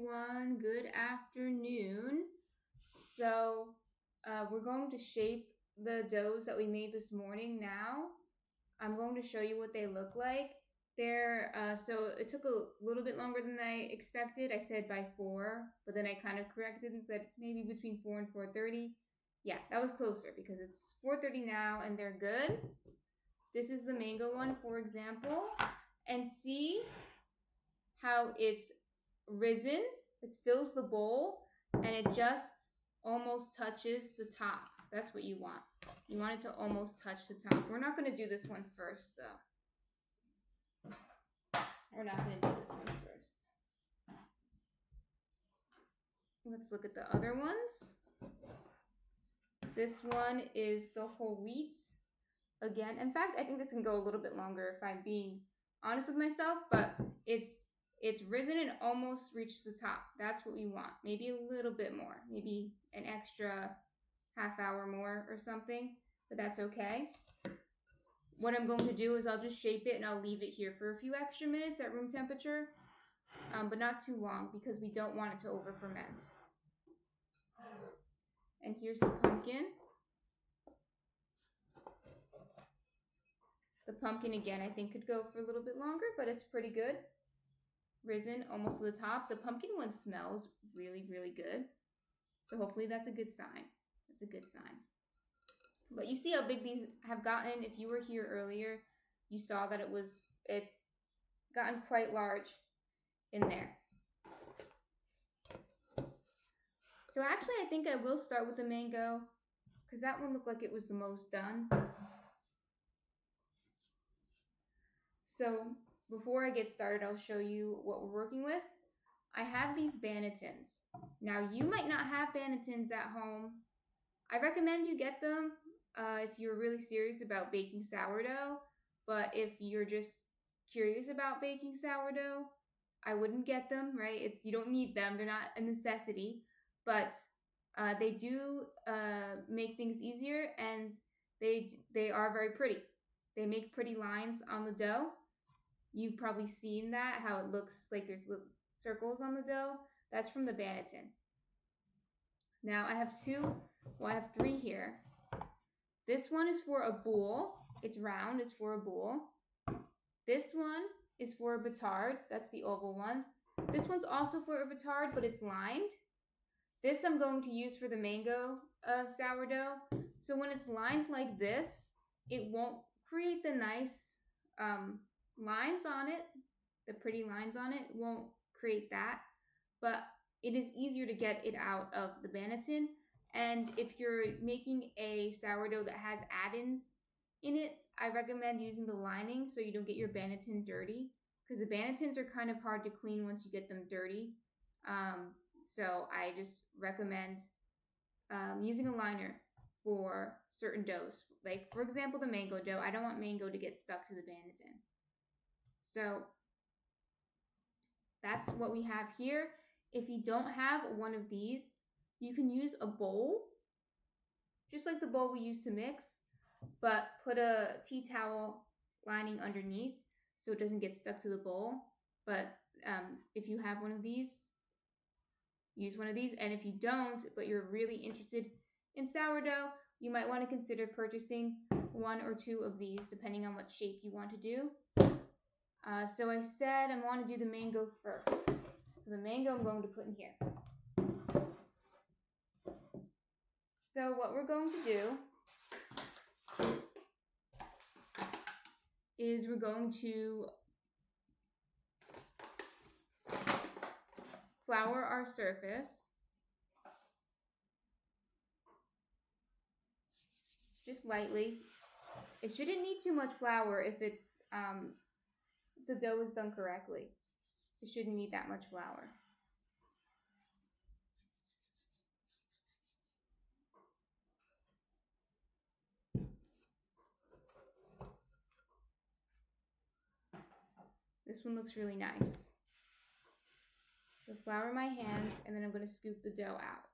everyone. Good afternoon. So we're going to shape the doughs that we made this morning now. I'm going to show you what they look like. So it took a little bit longer than I expected. I said by 4, but then I kind of corrected and said maybe between 4 and 4:30. Yeah, that was closer because it's 4:30 now and they're good. This is the mango one, for example. And see how it's risen, it fills the bowl, and it just almost touches the top. That's what you want. You want it to almost touch the top. We're not going to do this one first, though. We're not going to do this one first. Let's look at the other ones. This one is the whole wheat. Again, in fact, I think this can go a little bit longer if I'm being honest with myself, but it's risen and almost reached the top. That's what we want. Maybe a little bit more. Maybe an extra half hour more or something, but that's okay. What I'm going to do is I'll just shape it and I'll leave it here for a few extra minutes at room temperature, but not too long because we don't want it to over ferment. And here's the pumpkin. The pumpkin, again, I think could go for a little bit longer, but it's pretty good. Risen almost to the top. The pumpkin one smells really, really good. So hopefully that's a good sign. That's a good sign. But you see how big these have gotten. If you were here earlier, you saw that it's gotten quite large in there. So actually, I think I will start with the mango because that one looked like it was the most done. So before I get started, I'll show you what we're working with. I have these bannetons. Now, you might not have bannetons at home. I recommend you get them if you're really serious about baking sourdough. But if you're just curious about baking sourdough, I wouldn't get them, right? You don't need them. They're not a necessity. But they do make things easier, and they are very pretty. They make pretty lines on the dough. You've probably seen that, how it looks like there's little circles on the dough. That's from the banneton. Now I have 3 here. This one is for a bowl. It's round, it's for a bowl. This one is for a batard. That's the oval one. This one's also for a batard, but it's lined. This I'm going to use for the mango sourdough. So when it's lined like this, it won't create the nice lines on it. The pretty lines on it won't create that, but it is easier to get it out of the banneton. And if you're making a sourdough that has add-ins in it, I recommend using the lining so you don't get your banneton dirty, because the bannetons are kind of hard to clean once you get them dirty. So I just recommend using a liner for certain doughs. Like, for example, the mango dough. I don't want mango to get stuck to the banneton. So that's what we have here. If you don't have one of these, you can use a bowl, just like the bowl we used to mix, but put a tea towel lining underneath so it doesn't get stuck to the bowl. But if you have one of these, use one of these. And if you don't, but you're really interested in sourdough, you might want to consider purchasing 1 or 2 of these, depending on what shape you want to do. So I said I want to do the mango first. So the mango I'm going to put in here. So what we're going to do is we're going to flour our surface. Just lightly. It shouldn't need too much flour if it's the dough is done correctly. It shouldn't need that much flour. This one looks really nice. So flour my hands, and then I'm going to scoop the dough out.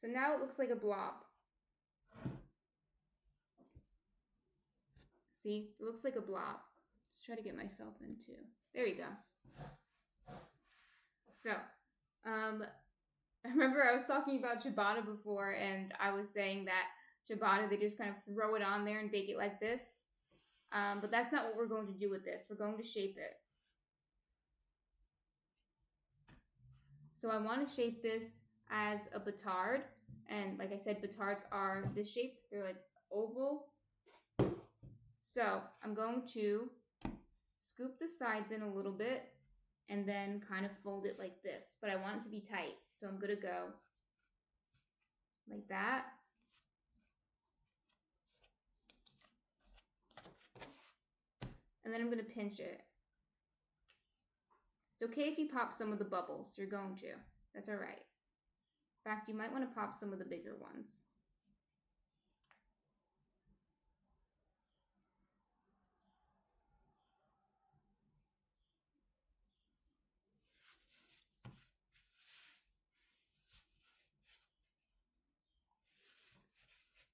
So now it looks like a blob. See, it looks like a blob. Let's try to get myself into. There we go. So, I remember I was talking about ciabatta before, and I was saying that ciabatta, they just kind of throw it on there and bake it like this. But that's not what we're going to do with this. We're going to shape it. So I want to shape this as a batard. And like I said, batards are this shape. They're like oval. So I'm going to scoop the sides in a little bit and then kind of fold it like this. But I want it to be tight. So I'm going to go like that. And then I'm going to pinch it. It's okay if you pop some of the bubbles. You're going to. That's all right. In fact, you might want to pop some of the bigger ones.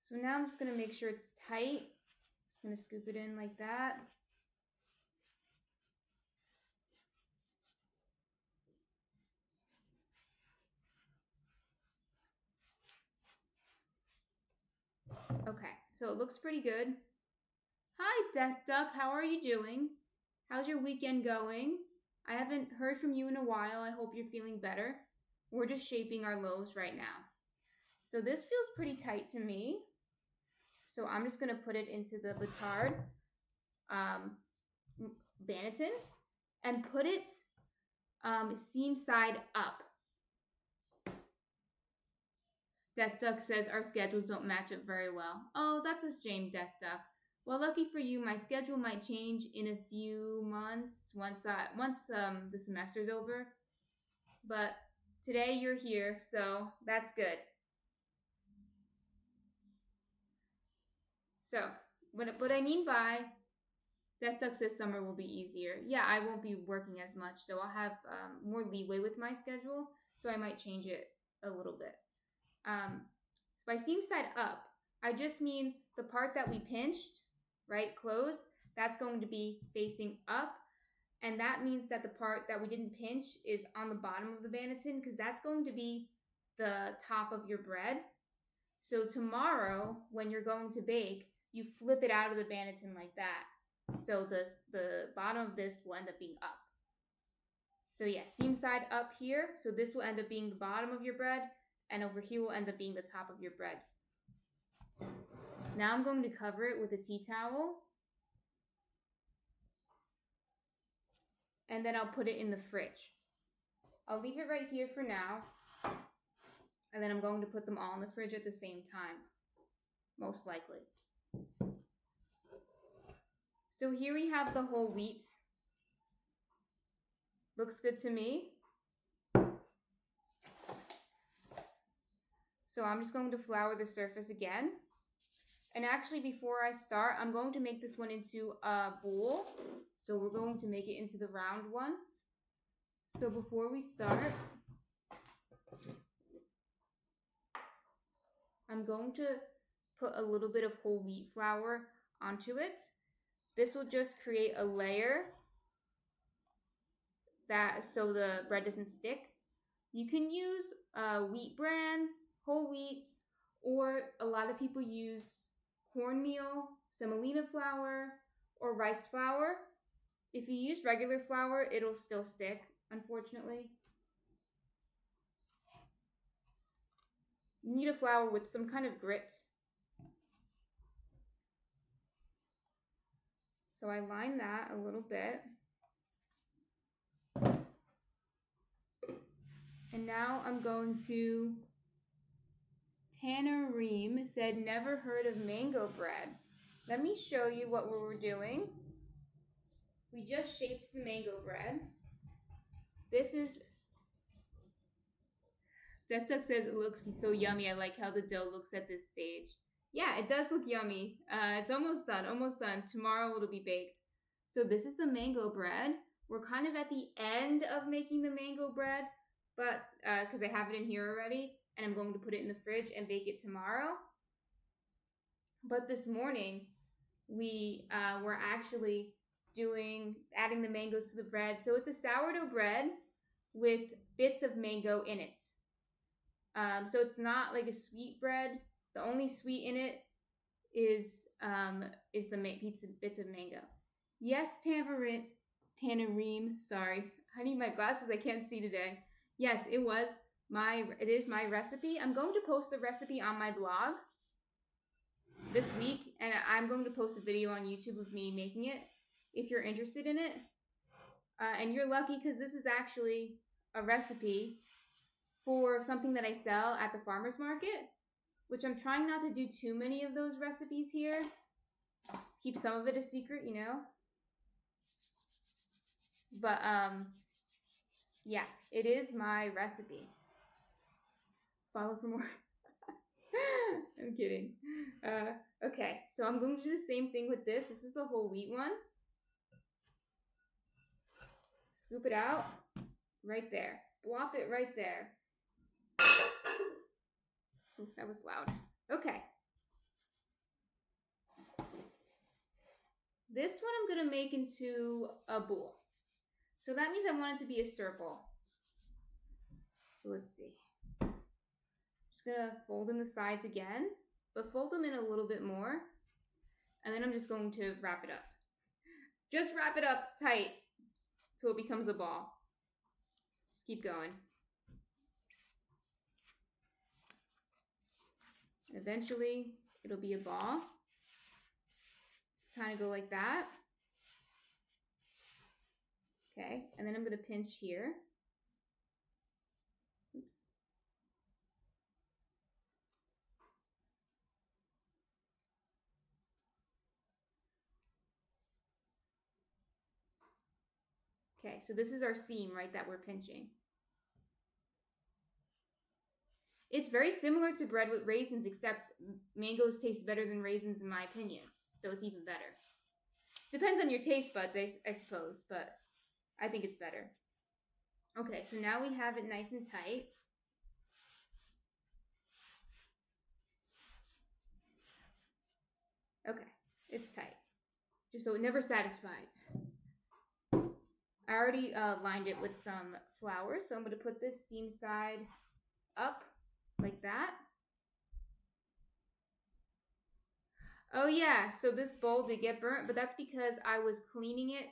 So now I'm just going to make sure it's tight. Just going to scoop it in like that. Okay, so it looks pretty good. Hi, Death Duck. How are you doing? How's your weekend going? I haven't heard from you in a while. I hope you're feeling better. We're just shaping our loaves right now. So this feels pretty tight to me. So I'm just going to put it into the batard banneton and put it seam side up. Death Duck says our schedules don't match up very well. Oh, that's a shame, Death Duck. Well, lucky for you, my schedule might change in a few months once the semester's over. But today you're here, so that's good. So, what I mean by Death Duck says summer will be easier. Yeah, I won't be working as much, so I'll have more leeway with my schedule, so I might change it a little bit. So by seam side up, I just mean the part that we pinched, right, closed, that's going to be facing up. And that means that the part that we didn't pinch is on the bottom of the banneton because that's going to be the top of your bread. So tomorrow, when you're going to bake, you flip it out of the banneton like that. So the bottom of this will end up being up. So yeah, seam side up here. So this will end up being the bottom of your bread. And over here will end up being the top of your bread. Now I'm going to cover it with a tea towel. And then I'll put it in the fridge. I'll leave it right here for now. And then I'm going to put them all in the fridge at the same time. Most likely. So here we have the whole wheat. Looks good to me. So I'm just going to flour the surface again. And actually, before I start, I'm going to make this one into a bowl. So we're going to make it into the round one. So before we start, I'm going to put a little bit of whole wheat flour onto it. This will just create a layer so the bread doesn't stick. You can use wheat bran, whole wheat, or a lot of people use cornmeal, semolina flour, or rice flour. If you use regular flour, it'll still stick, unfortunately. You need a flour with some kind of grit. So I line that a little bit. And now I'm going to... Tanner Ream said, never heard of mango bread. Let me show you what we were doing. We just shaped the mango bread. This is... Death Duck says it looks so yummy. I like how the dough looks at this stage. Yeah, it does look yummy. It's almost done, almost done. Tomorrow it'll be baked. So this is the mango bread. We're kind of at the end of making the mango bread, but because I have it in here already. and I'm going to put it in the fridge and bake it tomorrow. But this morning, we were actually adding the mangoes to the bread. So it's a sourdough bread with bits of mango in it. So it's not like a sweet bread. The only sweet in it is the bits of mango. Yes, Tanareem. Sorry, I need my glasses. I can't see today. Yes, it is my recipe. I'm going to post the recipe on my blog this week, and I'm going to post a video on YouTube of me making it if you're interested in it. And you're lucky because this is actually a recipe for something that I sell at the farmer's market, which I'm trying not to do too many of those recipes here. Keep some of it a secret, you know. But yeah, it is my recipe. Follow for more. I'm kidding. Okay, so I'm going to do the same thing with this. This is the whole wheat one. Scoop it out right there. Blop it right there. Ooh, that was loud. Okay. This one I'm going to make into a bowl. So that means I want it to be a circle. So let's see. Just going to fold in the sides again, but fold them in a little bit more. And then I'm just going to wrap it up. Just wrap it up tight till it becomes a ball. Just keep going. And eventually, it'll be a ball. Just kind of go like that. Okay, and then I'm going to pinch here. Oops. Okay, so this is our seam, right, that we're pinching. It's very similar to bread with raisins, except mangoes taste better than raisins in my opinion. So it's even better. Depends on your taste buds, I suppose, but I think it's better. Okay, so now we have it nice and tight. Okay, it's tight. Just so it never satisfied. I already lined it with some flour, so I'm going to put this seam side up like that. Oh yeah, so this bowl did get burnt, but that's because I was cleaning it.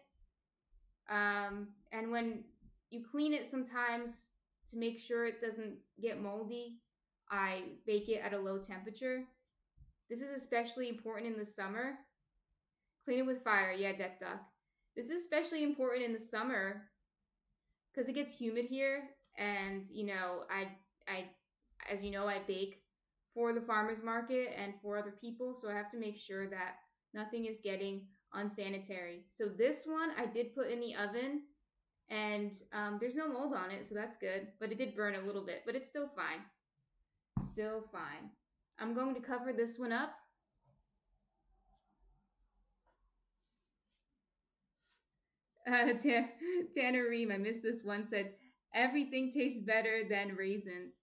And when you clean it sometimes to make sure it doesn't get moldy, I bake it at a low temperature. This is especially important in the summer. Clean it with fire, yeah, Death Duck. This is especially important in the summer because it gets humid here, and you know, as you know, I bake for the farmer's market and for other people, so I have to make sure that nothing is getting unsanitary. So this one I did put in the oven, and there's no mold on it, so that's good. But it did burn a little bit, but it's still fine. Still fine. I'm going to cover this one up. Tanner Reem, I missed this one, said, everything tastes better than raisins.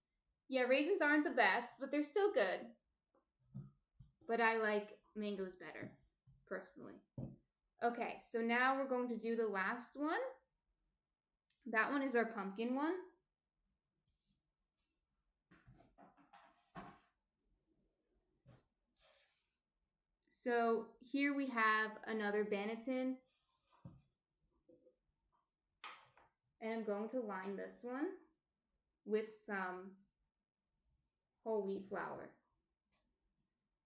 Yeah, raisins aren't the best, but they're still good. But I like mangoes better, personally. Okay, so now we're going to do the last one. That one is our pumpkin one. So here we have another banneton. And I'm going to line this one with some whole wheat flour.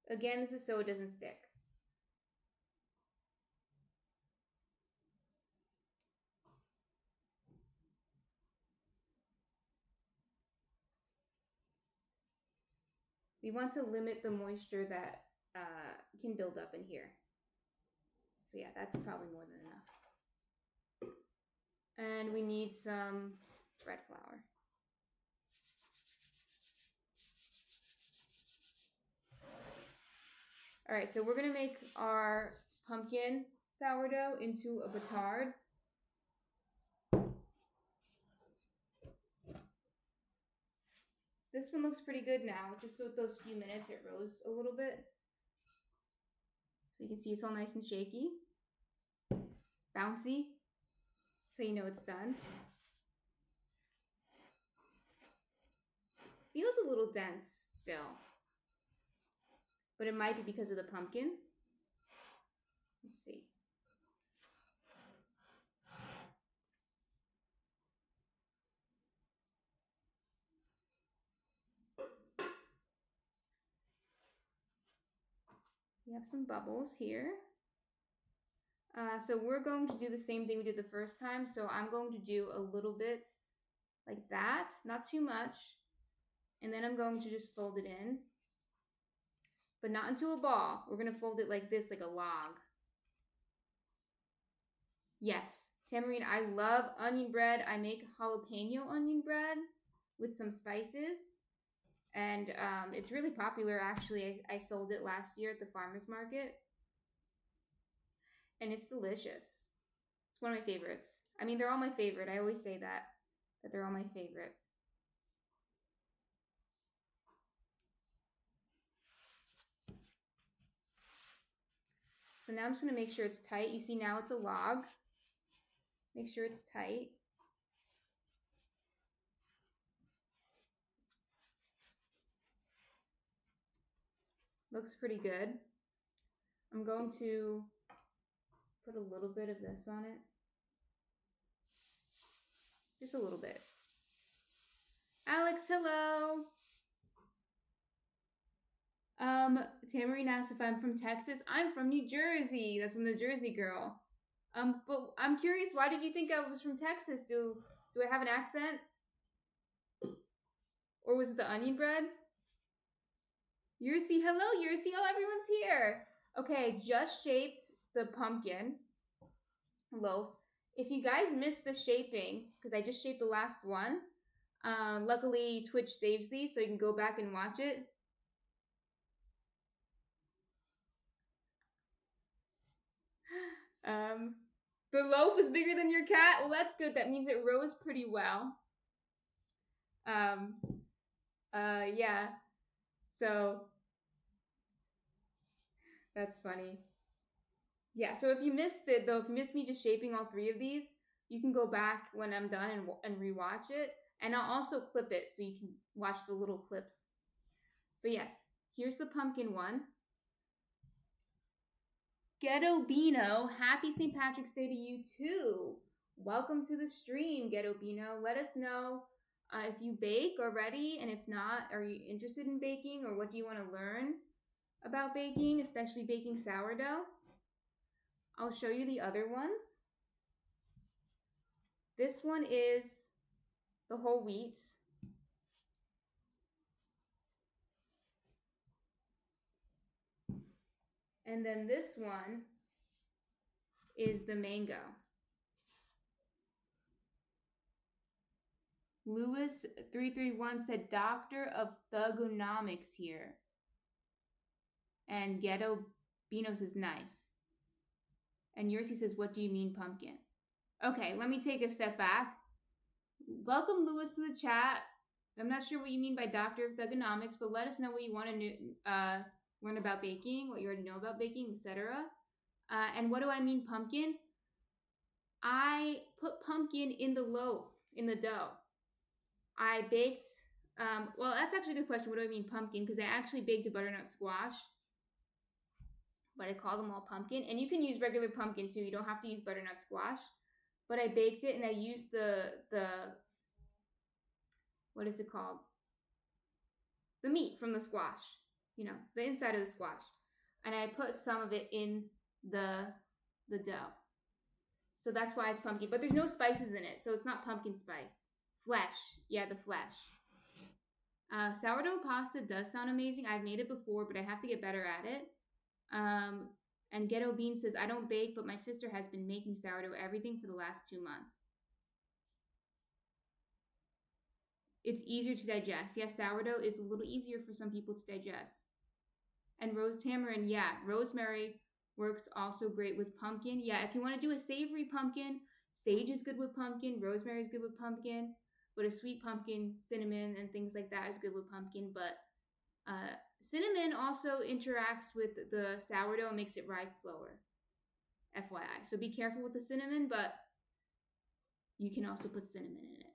Again, this is so it doesn't stick. We want to limit the moisture that can build up in here. So yeah, that's probably more than enough. And we need some bread flour. All right, so we're gonna make our pumpkin sourdough into a batard. The This one looks pretty good now. Just with those few minutes, it rose a little bit. So you can see it's all nice and shaky. Bouncy. So you know it's done. Feels a little dense still. But it might be because of the pumpkin. Let's see. We have some bubbles here. So we're going to do the same thing we did the first time. So I'm going to do a little bit like that, not too much. And then I'm going to just fold it in, but not into a ball. We're going to fold it like this, like a log. Yes, Tamarine, I love onion bread. I make jalapeno onion bread with some spices. And it's really popular, actually. I sold it last year at the farmer's market. And it's delicious. It's one of my favorites. I mean, they're all my favorite. I always say that they're all my favorite. So now I'm just going to make sure it's tight. You see now it's a log. Make sure it's tight. Looks pretty good. I'm going to put a little bit of this on it. Just a little bit. Alex, hello. Tamarine asked if I'm from Texas. I'm from New Jersey. That's from the Jersey girl. But I'm curious, why did you think I was from Texas? Do I have an accent? Or was it the onion bread? Yursi, hello, Yursi. Oh, everyone's here. Okay, just shaped the pumpkin loaf. If you guys missed the shaping, because I just shaped the last one, luckily Twitch saves these, so you can go back and watch it. The loaf is bigger than your cat. Well, that's good. That means it rose pretty well. Yeah. So that's funny. Yeah, so if you missed it, though, if you missed me just shaping all three of these, you can go back when I'm done and rewatch it. And I'll also clip it so you can watch the little clips. But yes, here's the pumpkin one. Ghetto Bino, happy St. Patrick's Day to you too. Welcome to the stream, Ghetto Bino. Let us know if you bake already, and if not, are you interested in baking, or what do you want to learn about baking, especially baking sourdough? I'll show you the other ones. This one is the whole wheat. And then this one is the mango. Lewis331 said, Doctor of Thugonomics here. And Ghetto Bino says, nice. And Yursi says, what do you mean pumpkin? Okay, let me take a step back. Welcome, Lewis, to the chat. I'm not sure what you mean by Doctor of Thugonomics, but let us know what you want to learn about baking, what you already know about baking, etc. And what do I mean pumpkin? I put pumpkin in the loaf, in the dough. I baked, well, that's actually a good question. What do I mean pumpkin? Because I actually baked a butternut squash, but I call them all pumpkin. And you can use regular pumpkin too. You don't have to use butternut squash. But I baked it and I used the what is it called? The meat from the squash, you know, the inside of the squash. And I put some of it in the dough. So that's why it's pumpkin. But there's no spices in it, so it's not pumpkin spice. Flesh. Yeah, the flesh. Sourdough pasta does sound amazing. I've made it before, but I have to get better at it. And Ghetto Bean says, I don't bake, but my sister has been making sourdough everything for the last 2 months. It's easier to digest. Yes, sourdough is a little easier for some people to digest. And rose tamarind, yeah, rosemary works also great with pumpkin. Yeah, if you want to do a savory pumpkin, sage is good with pumpkin, rosemary is good with pumpkin. but a sweet pumpkin, cinnamon, and things like that is good with pumpkin. But cinnamon also interacts with the sourdough and makes it rise slower. FYI. So be careful with the cinnamon, but you can also put cinnamon in it.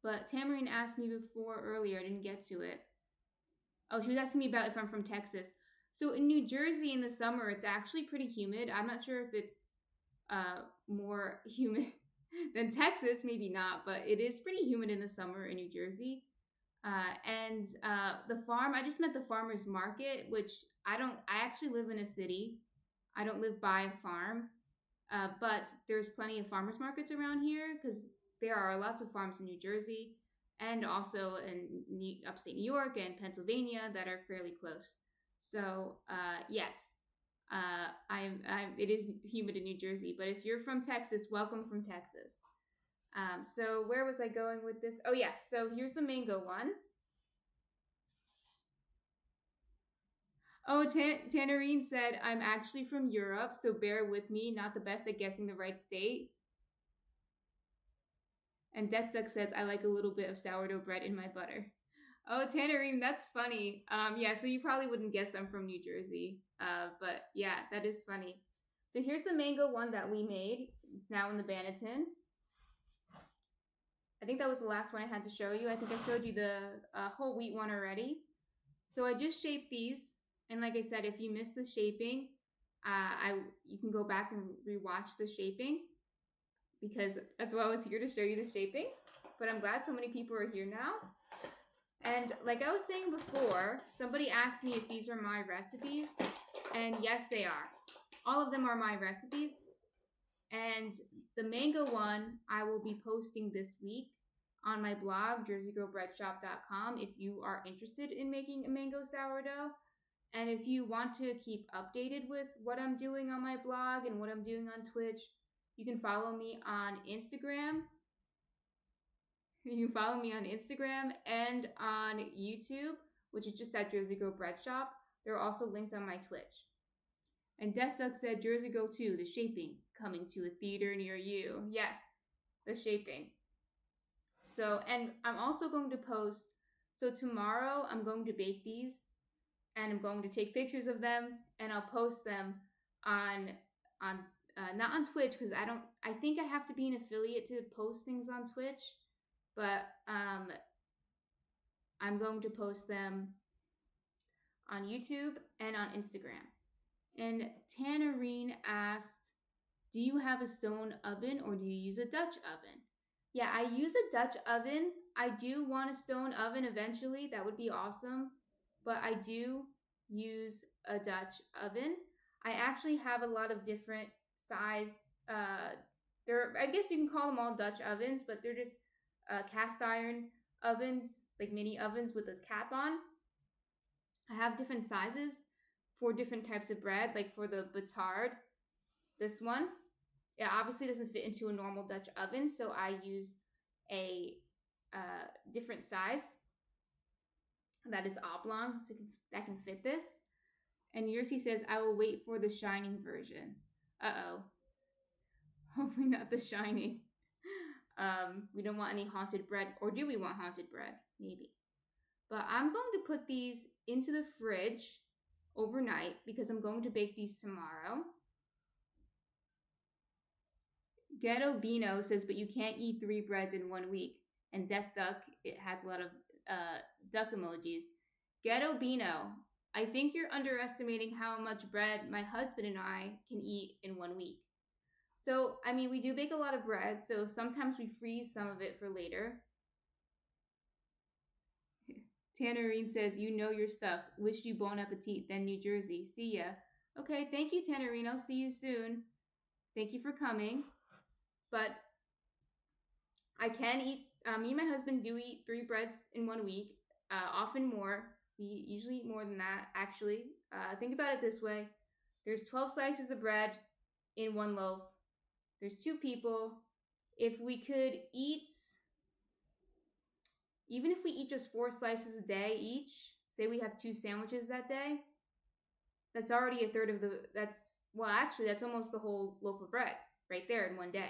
But Tamarine asked me before earlier, I didn't get to it. Oh, she was asking me about if I'm from Texas. So in New Jersey in the summer, it's actually pretty humid. I'm not sure if it's more humid than Texas, maybe not, but it is pretty humid in the summer in New Jersey. And the farm, I just meant the farmer's market, which I actually live in a city. I don't live by a farm, but there's plenty of farmers markets around here because there are lots of farms in New Jersey and also in upstate New York and Pennsylvania that are fairly close. So yes, it is humid in New Jersey, but if you're from Texas, welcome from Texas. So where was I going with this? Oh yes, so here's the mango one. Oh, Tannerine said, I'm actually from Europe, so bear with me, not the best at guessing the right state. And Death Duck says, I like a little bit of sourdough bread in my butter. Oh, Tannerine, that's funny. Yeah, so you probably wouldn't guess I'm from New Jersey. But yeah, that is funny. So here's the mango one that we made. It's now in the Banneton. I think that was the last one I had to show you. I think I showed you the whole wheat one already. So I just shaped these. And like I said, if you missed the shaping, you can go back and rewatch the shaping because that's why I was here to show you the shaping. But I'm glad so many people are here now. And like I was saying before, somebody asked me if these are my recipes. And yes, they are. All of them are my recipes. And the mango one I will be posting this week on my blog, jerseygirlbreadshop.com, if you are interested in making a mango sourdough. And if you want to keep updated with what I'm doing on my blog and what I'm doing on Twitch, you can follow me on Instagram. You can follow me on Instagram and on YouTube, which is just at Jersey Girl Bread Shop. They're also linked on my Twitch. And Death Duck said, Jersey Girl 2, The Shaping, coming to a theater near you. Yeah, The Shaping. So, and I'm also going to post, so tomorrow I'm going to bake these, and I'm going to take pictures of them, and I'll post them on not on Twitch, because I think I have to be an affiliate to post things on Twitch, but I'm going to post them on YouTube and on Instagram. And Tannerine asked, do you have a stone oven or do you use a Dutch oven? Yeah, I use a Dutch oven. I do want a stone oven eventually. That would be awesome. But I do use a Dutch oven. I actually have a lot of different sized, I guess you can call them all Dutch ovens, but they're just cast iron ovens, like mini ovens with a cap on. I have different sizes for different types of bread, like for the batard, this one. It obviously doesn't fit into a normal Dutch oven, so I use a different size that is oblong that can fit this. And Yersi says, I will wait for the Shining version. Uh-oh. Hopefully not the Shining. We don't want any haunted bread. Or do we want haunted bread? Maybe. But I'm going to put these into the fridge overnight because I'm going to bake these tomorrow. Ghetto Bino says, but you can't eat 3 breads in 1 week. And Death Duck, it has a lot of duck emojis. Ghetto Bino, I think you're underestimating how much bread my husband and I can eat in 1 week. So, I mean, we do bake a lot of bread, so sometimes we freeze some of it for later. Tannerine says, you know your stuff. Wish you bon appetit, then New Jersey. See ya. Okay, thank you, Tannerine. I'll see you soon. Thank you for coming. But I can eat, me and my husband do eat 3 breads in 1 week, often more. We usually eat more than that, actually. Think about it this way. There's 12 slices of bread in 1 loaf. There's 2 people. If we could eat, even if we eat just 4 slices a day each, say we have 2 sandwiches that day, that's already a third of that's almost the whole loaf of bread right there in 1 day.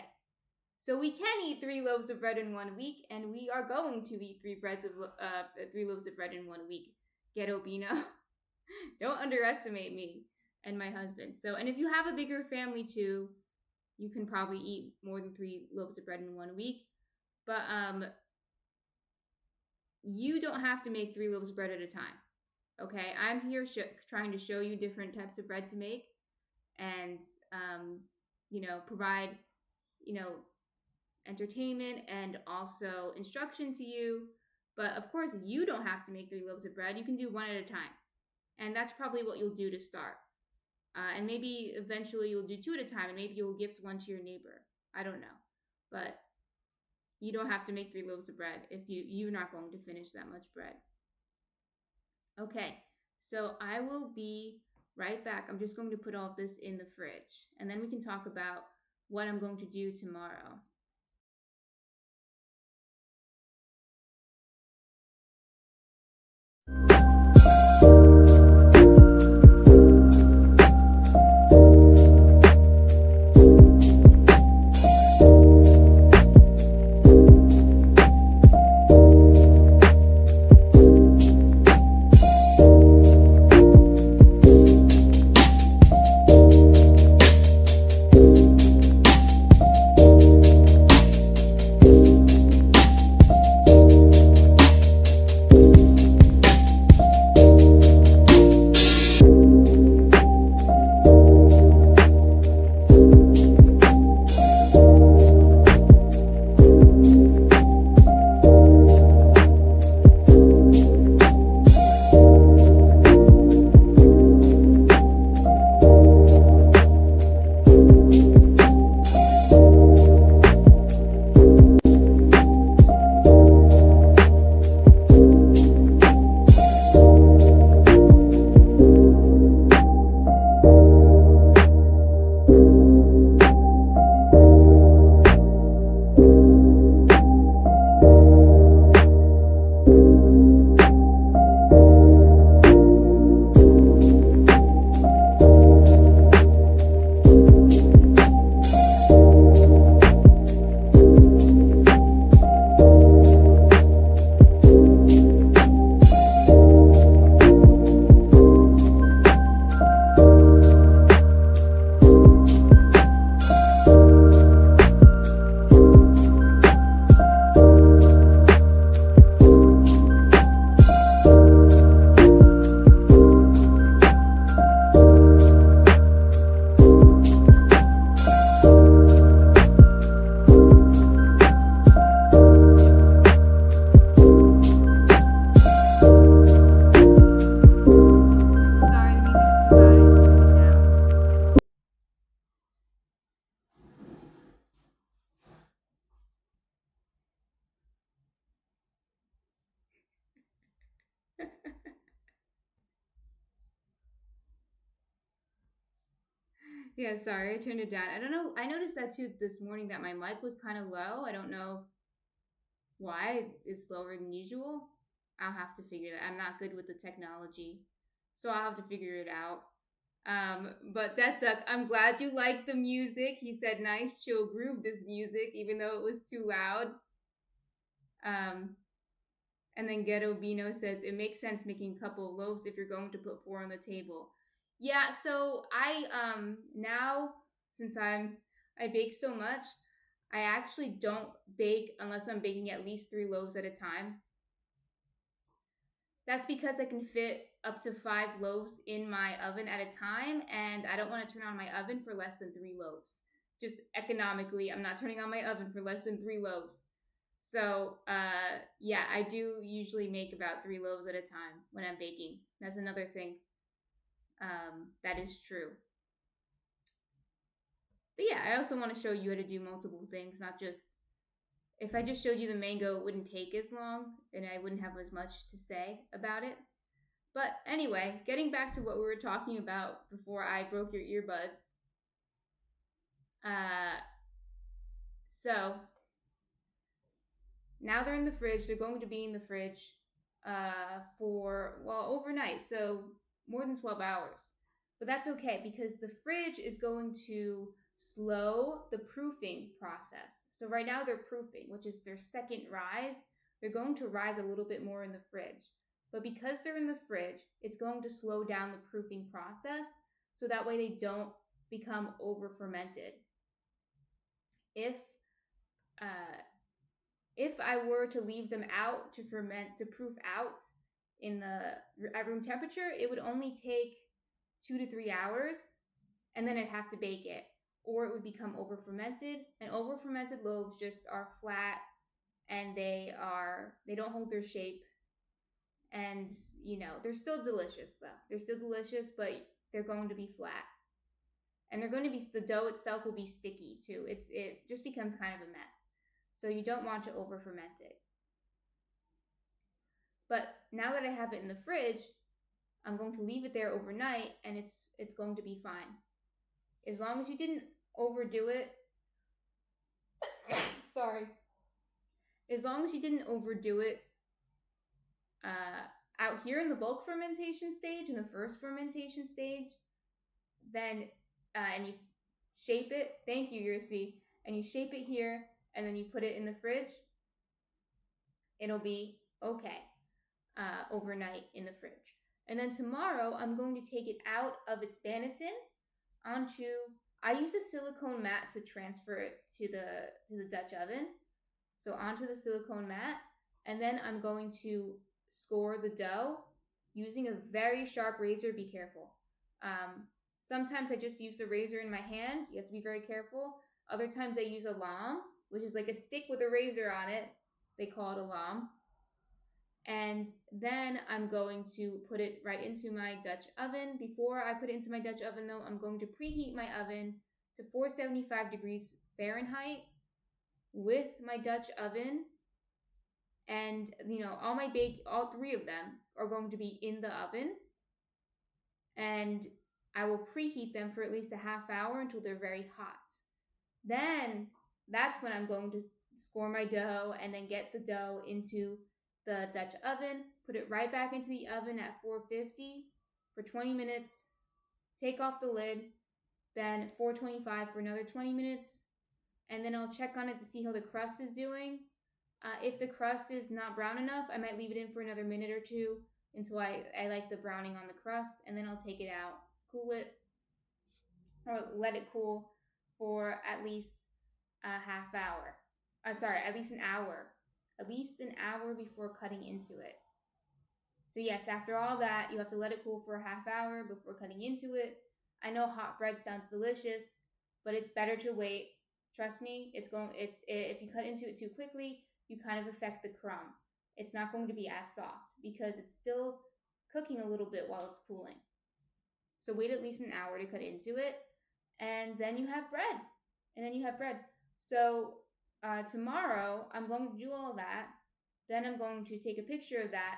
So we can eat 3 loaves of bread in 1 week, and we are going to eat 3 loaves of bread in 1 week. Ghetto Bino. Don't underestimate me and my husband. So, and if you have a bigger family too, you can probably eat more than 3 loaves of bread in 1 week. But you don't have to make 3 loaves of bread at a time. Okay, I'm here trying to show you different types of bread to make, and provide entertainment and also instruction to you. But of course, you don't have to make 3 loaves of bread. You can do one at a time, and that's probably what you'll do to start. And maybe eventually you'll do two at a time, and maybe you'll gift one to your neighbor. I don't know, but you don't have to make 3 loaves of bread if you're not going to finish that much bread. Okay, so I will be right back. I'm just going to put all this in the fridge, and then we can talk about what I'm going to do tomorrow. Yeah, sorry, I turned it down. I don't know. I noticed that too this morning that my mic was kind of low. I don't know why it's lower than usual. I'll have to figure that. I'm not good with the technology, so I'll have to figure it out. But that duck, I'm glad you liked the music. He said, "Nice, chill groove. This music, even though it was too loud." Um, and then Ghetto Bino says, "It makes sense making a couple of loaves if you're going to put four on the table." Yeah, so I now since I bake so much, I actually don't bake unless I'm baking at least 3 loaves at a time. That's because I can fit up to 5 loaves in my oven at a time, and I don't want to turn on my oven for less than 3 loaves. Just economically, I'm not turning on my oven for less than 3 loaves. So, yeah, I do usually make about 3 loaves at a time when I'm baking. That's another thing that is true. But yeah, I also want to show you how to do multiple things, not just. If I just showed you the mango, it wouldn't take as long, and I wouldn't have as much to say about it. But anyway, getting back to what we were talking about before I broke your earbuds. So now they're in the fridge. They're going to be in the fridge for, well, overnight. So more than 12 hours. But that's okay because the fridge is going to slow the proofing process. So right now they're proofing, which is their second rise. They're going to rise a little bit more in the fridge. But because they're in the fridge, it's going to slow down the proofing process so that way they don't become over fermented. If uh, if I were to leave them out to ferment, to proof out in the at room temperature, it would only take 2 to 3 hours, and then I'd have to bake it, or it would become over fermented. And over fermented loaves just are flat, and they don't hold their shape, and they're still delicious though. They're still delicious, but they're going to be flat, and they're going to be, the dough itself will be sticky too. It just becomes kind of a mess. So you don't want to over ferment it. But now that I have it in the fridge, I'm going to leave it there overnight, and it's going to be fine. As long as you didn't overdo it. Sorry. As long as you didn't overdo it out here in the bulk fermentation stage, in the first fermentation stage, then and you shape it. Thank you, Yursi. And you shape it here, and then you put it in the fridge. It'll be okay overnight in the fridge. And then tomorrow, I'm going to take it out of its banneton onto. I use a silicone mat to transfer it to the Dutch oven. So onto the silicone mat, and then I'm going to score the dough using a very sharp razor. Be careful. Sometimes I just use the razor in my hand. You have to be very careful. Other times I use a lame, which is like a stick with a razor on it. They call it a lame. And then I'm going to put it right into my Dutch oven. Before I put it into my Dutch oven, though, I'm going to preheat my oven to 475 degrees Fahrenheit with my Dutch oven. And, all three of them are going to be in the oven. And I will preheat them for at least a half hour until they're very hot. Then that's when I'm going to score my dough and then get the dough into the Dutch oven, put it right back into the oven at 450 for 20 minutes, take off the lid, then 425 for another 20 minutes, and then I'll check on it to see how the crust is doing. If the crust is not brown enough, I might leave it in for another minute or two until I like the browning on the crust, and then I'll take it out, cool it, or let it cool for at least a half hour. At least an hour. At least an hour before cutting into it. So yes, after all that, you have to let it cool for a half hour before cutting into it. I know hot bread sounds delicious, but it's better to wait. Trust me, if you cut into it too quickly, you kind of affect the crumb. It's not going to be as soft because it's still cooking a little bit while it's cooling. So wait at least an hour to cut into it, and then you have bread. So tomorrow, I'm going to do all that. Then I'm going to take a picture of that,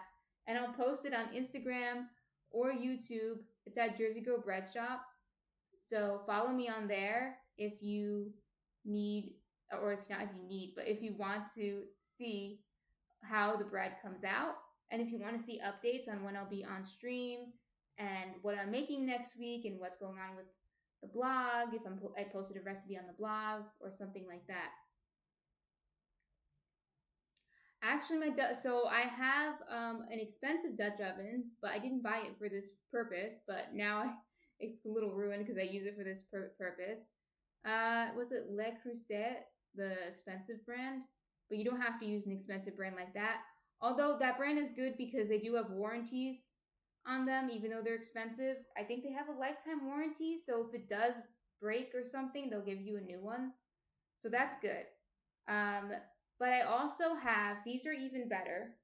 and I'll post it on Instagram or YouTube. It's at Jersey Girl Bread Shop. So follow me on there if you need, or if not if you need, but if you want to see how the bread comes out. And if you want to see updates on when I'll be on stream and what I'm making next week and what's going on with the blog, if I posted a recipe on the blog or something like that. Actually, so I have an expensive Dutch oven, but I didn't buy it for this purpose. But now it's a little ruined because I use it for this purpose. Was it Le Creuset, the expensive brand? But you don't have to use an expensive brand like that. Although that brand is good because they do have warranties on them, even though they're expensive. I think they have a lifetime warranty, so if it does break or something, they'll give you a new one. So that's good. But I also have, these are even better.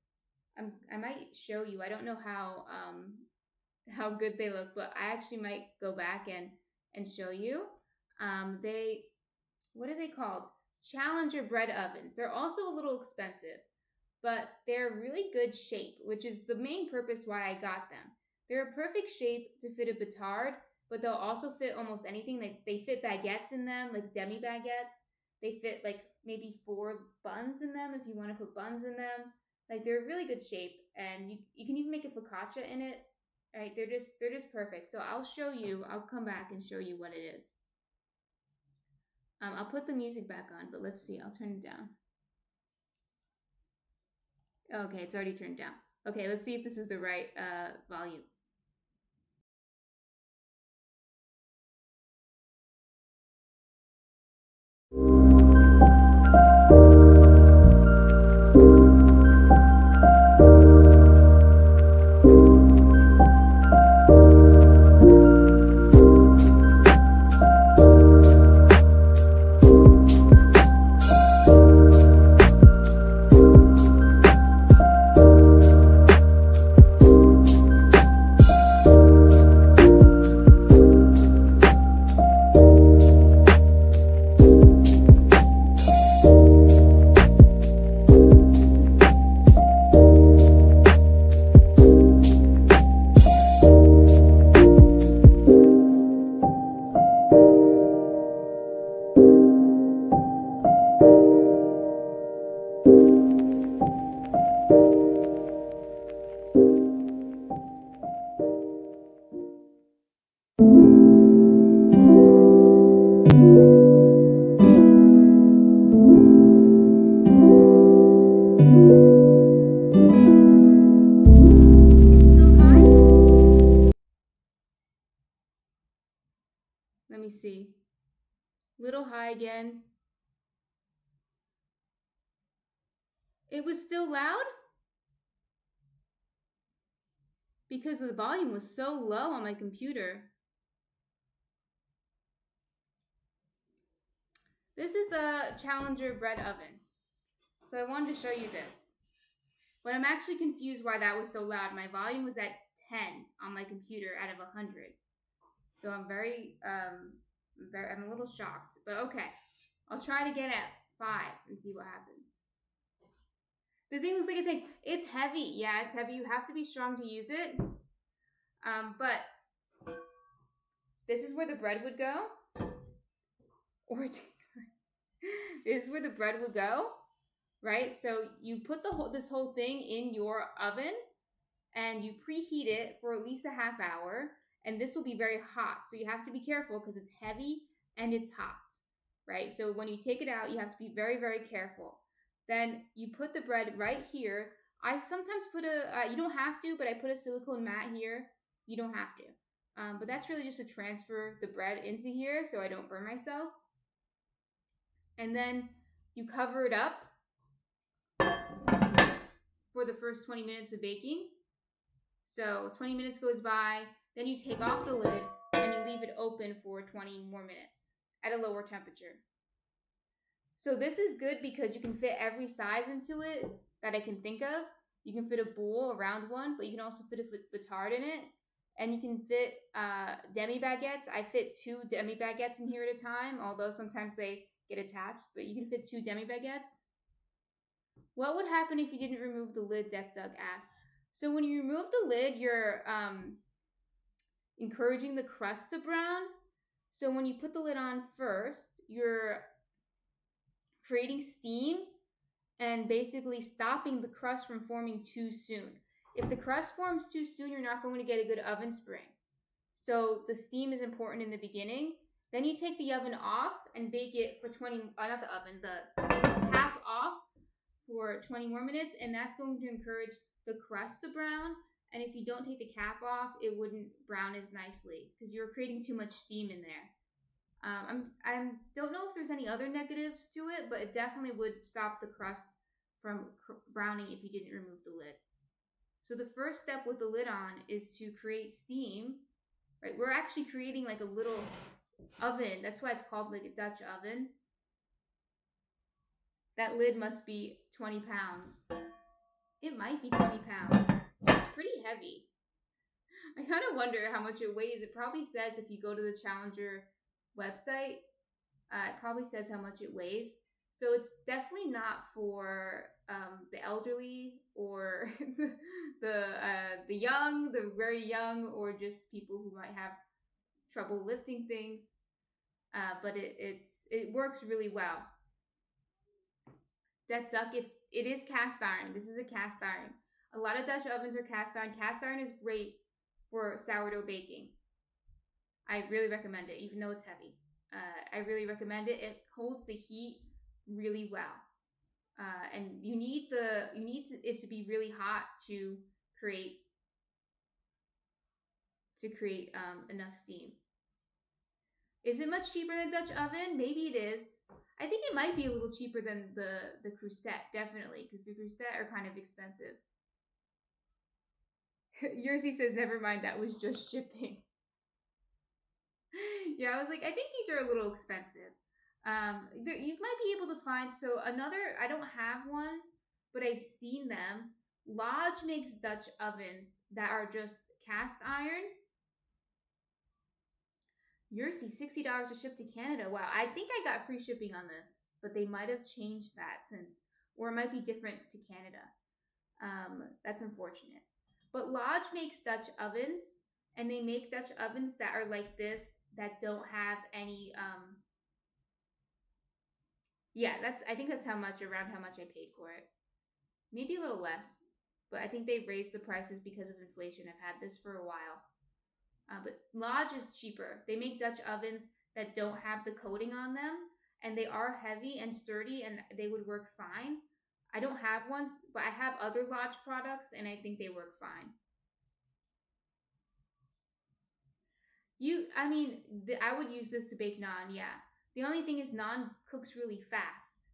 I might show you. I don't know how good they look, but I actually might go back and show you. What are they called? Challenger bread ovens. They're also a little expensive, but they're really good shape, which is the main purpose why I got them. They're a perfect shape to fit a batard, but they'll also fit almost anything. Like they fit baguettes in them, like demi baguettes. They fit like maybe 4 buns in them if you want to put buns in them. Like they're really good shape, and you can even make a focaccia in it. Right? They're just perfect. So I'll show you. I'll come back and show you what it is. I'll put the music back on, but let's see. I'll turn it down. Okay, it's already turned down. Okay, let's see if this is the right volume. Let me see. Little high again. It was still loud? Because the volume was so low on my computer. This is a Challenger bread oven. So I wanted to show you this. But I'm actually confused why that was so loud. My volume was at 10 on my computer out of 100. So I'm I'm a little shocked. But okay, I'll try to get at 5 and see what happens. The thing looks like it's heavy. Yeah, it's heavy. You have to be strong to use it. But this is where the bread would go. Or this is where the bread would go, right? So you put this whole thing in your oven and you preheat it for at least a half hour. And this will be very hot. So you have to be careful because it's heavy and it's hot, right? So when you take it out, you have to be very, very careful. Then you put the bread right here. I sometimes put you don't have to, but I put a silicone mat here. You don't have to. But that's really just to transfer the bread into here so I don't burn myself. And then you cover it up for the first 20 minutes of baking. So 20 minutes goes by, then you take off the lid and you leave it open for 20 more minutes at a lower temperature. So this is good because you can fit every size into it that I can think of. You can fit a bowl, a round one, but you can also fit a petard in it. And you can fit demi-baguettes. I fit 2 demi-baguettes in here at a time, although sometimes they get attached, but you can fit 2 demi-baguettes. What would happen if you didn't remove the lid, Deck Duck asked. So when you remove the lid, you're encouraging the crust to brown. So when you put the lid on first, you're creating steam and basically stopping the crust from forming too soon. If the crust forms too soon, you're not going to get a good oven spring. So the steam is important in the beginning. Then you take the oven off and bake it for the cap off for 20 more minutes, and that's going to encourage the crust to brown. And if you don't take the cap off, it wouldn't brown as nicely because you're creating too much steam in there. I don't know if there's any other negatives to it, but it definitely would stop the crust from browning if you didn't remove the lid. So the first step with the lid on is to create steam, right? We're actually creating like a little oven. That's why it's called like a Dutch oven. That lid must be 20 pounds. It might be 20 pounds. It's pretty heavy. I kind of wonder how much it weighs. It probably says if you go to the Challenger website, it probably says how much it weighs. So it's definitely not for the elderly or the young, the very young, or just people who might have trouble lifting things. But it works really well. That duck, it is cast iron. This is a cast iron. A lot of Dutch ovens are cast iron. Cast iron is great for sourdough baking. I really recommend it, even though it's heavy. I really recommend it. It holds the heat really well, and you need it to be really hot to create enough steam. Is it much cheaper than Dutch oven? Maybe it is. I think it might be a little cheaper than the Crusette, definitely, because the Crusette are kind of expensive. Yersi says, never mind, that was just shipping. Yeah, I was like, I think these are a little expensive. You might be able to find, so another, I don't have one, but I've seen them. Lodge makes Dutch ovens that are just cast iron. Yersi, $60 to ship to Canada. Wow, I think I got free shipping on this, but they might have changed that since, or it might be different to Canada. That's unfortunate. But Lodge makes Dutch ovens, and they make Dutch ovens that are like this, that don't have any, yeah, I think that's around how much I paid for it. Maybe a little less, but I think they raised the prices because of inflation. I've had this for a while. But Lodge is cheaper. They make Dutch ovens that don't have the coating on them, and they are heavy and sturdy, and they would work fine. I don't have one, but I have other Lodge products, and I think they work fine. I would use this to bake naan, yeah. The only thing is naan cooks really fast.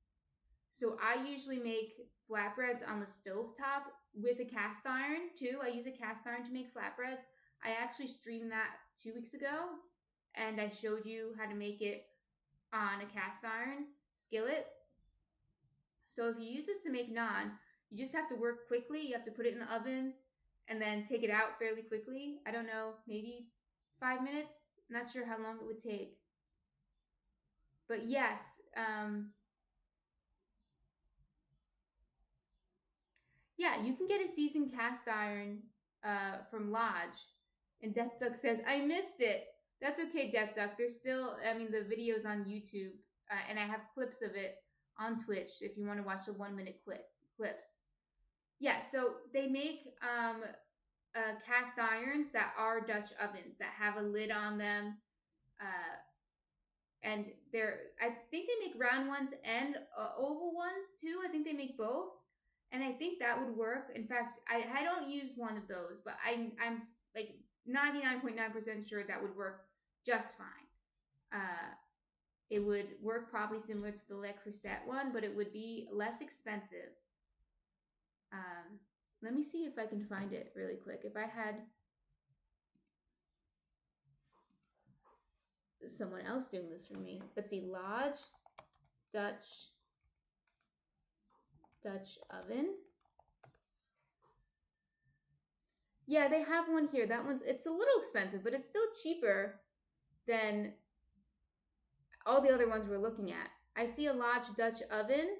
So I usually make flatbreads on the stove top with a cast iron too. I use a cast iron to make flatbreads. I actually streamed that 2 weeks ago, and I showed you how to make it on a cast iron skillet. So if you use this to make naan, you just have to work quickly. You have to put it in the oven and then take it out fairly quickly. I don't know, maybe 5 minutes. Not sure how long it would take. But yes, yeah, you can get a seasoned cast iron from Lodge. And Death Duck says, I missed it. That's okay, Death Duck. There's still, the video's on YouTube, and I have clips of it on Twitch if you want to watch the 1 minute clips. Yeah, so they make cast irons that are Dutch ovens that have a lid on them. And I think they make round ones and oval ones too. I think they make both. And I think that would work. In fact, I don't use one of those, but I'm like 99.9% sure that would work just fine. It would work probably similar to the Le Creuset one, but it would be less expensive. Let me see if I can find it really quick. If I had someone else doing this for me. Let's see, Lodge Dutch oven. Yeah, they have one here. It's a little expensive, but it's still cheaper than all the other ones we're looking at. I see a Lodge Dutch oven,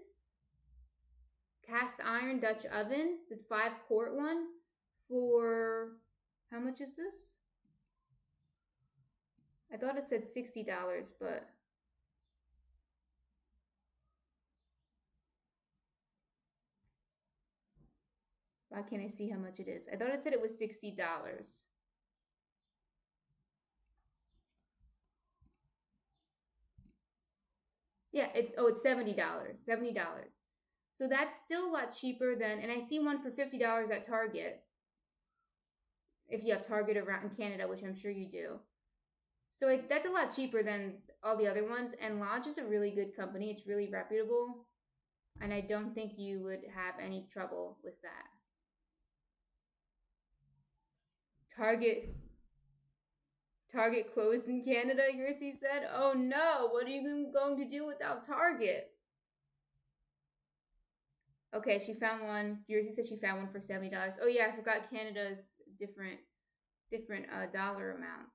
cast iron Dutch oven, the 5-quart one, for how much is this? I thought it said $60, but why can't I see how much it is? I thought it said it was $60. Yeah, it's $70. $70. So that's still a lot cheaper than, and I see one for $50 at Target. If you have Target around in Canada, which I'm sure you do. So that's a lot cheaper than all the other ones. And Lodge is a really good company. It's really reputable. And I don't think you would have any trouble with that. Target closed in Canada, Yersi said. Oh no, what are you going to do without Target? Okay, she found one. Yersi said she found one for $70. Oh yeah, I forgot Canada's different dollar amount.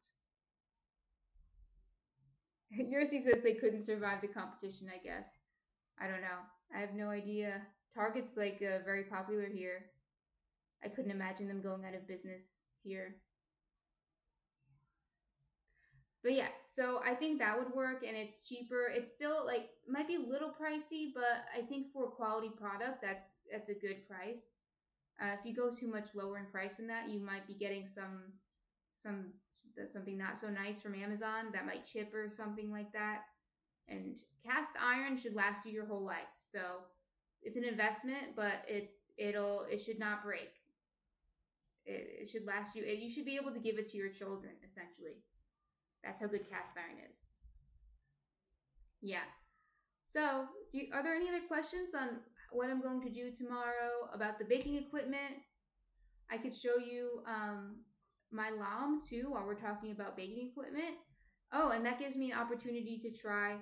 Yersi says they couldn't survive the competition, I guess. I don't know. I have no idea. Target's very popular here. I couldn't imagine them going out of business here. But yeah, so I think that would work, and it's cheaper. It's still might be a little pricey, but I think for a quality product, that's a good price. If you go too much lower in price than that, you might be getting some That's something not so nice from Amazon that might chip or something like that. And cast iron should last you your whole life. So it's an investment, but it should not break. It should last you. You should be able to give it to your children. Essentially, that's how good cast iron is. Yeah. So, are there any other questions on what I'm going to do tomorrow about the baking equipment? I could show you my lamb too while we're talking about baking equipment. Oh, and that gives me an opportunity to try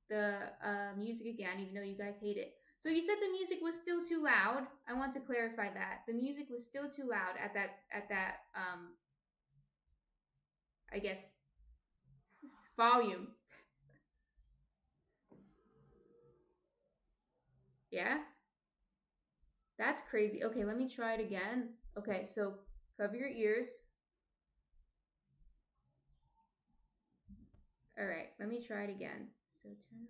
the music again, even though you guys hate it. So you said the music was still too loud. I want to clarify that the music was still too loud at that I guess volume. Yeah, that's crazy. Okay, let me try it again. Okay, so cover your ears. All right, let me try it again. So turn off.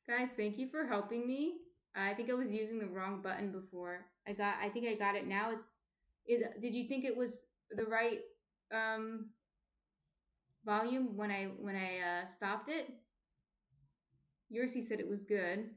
Guys, thank you for helping me. I think I was using the wrong button before. I think I got it now. Did you think it was the right um volume when I stopped it? Yersi said it was good.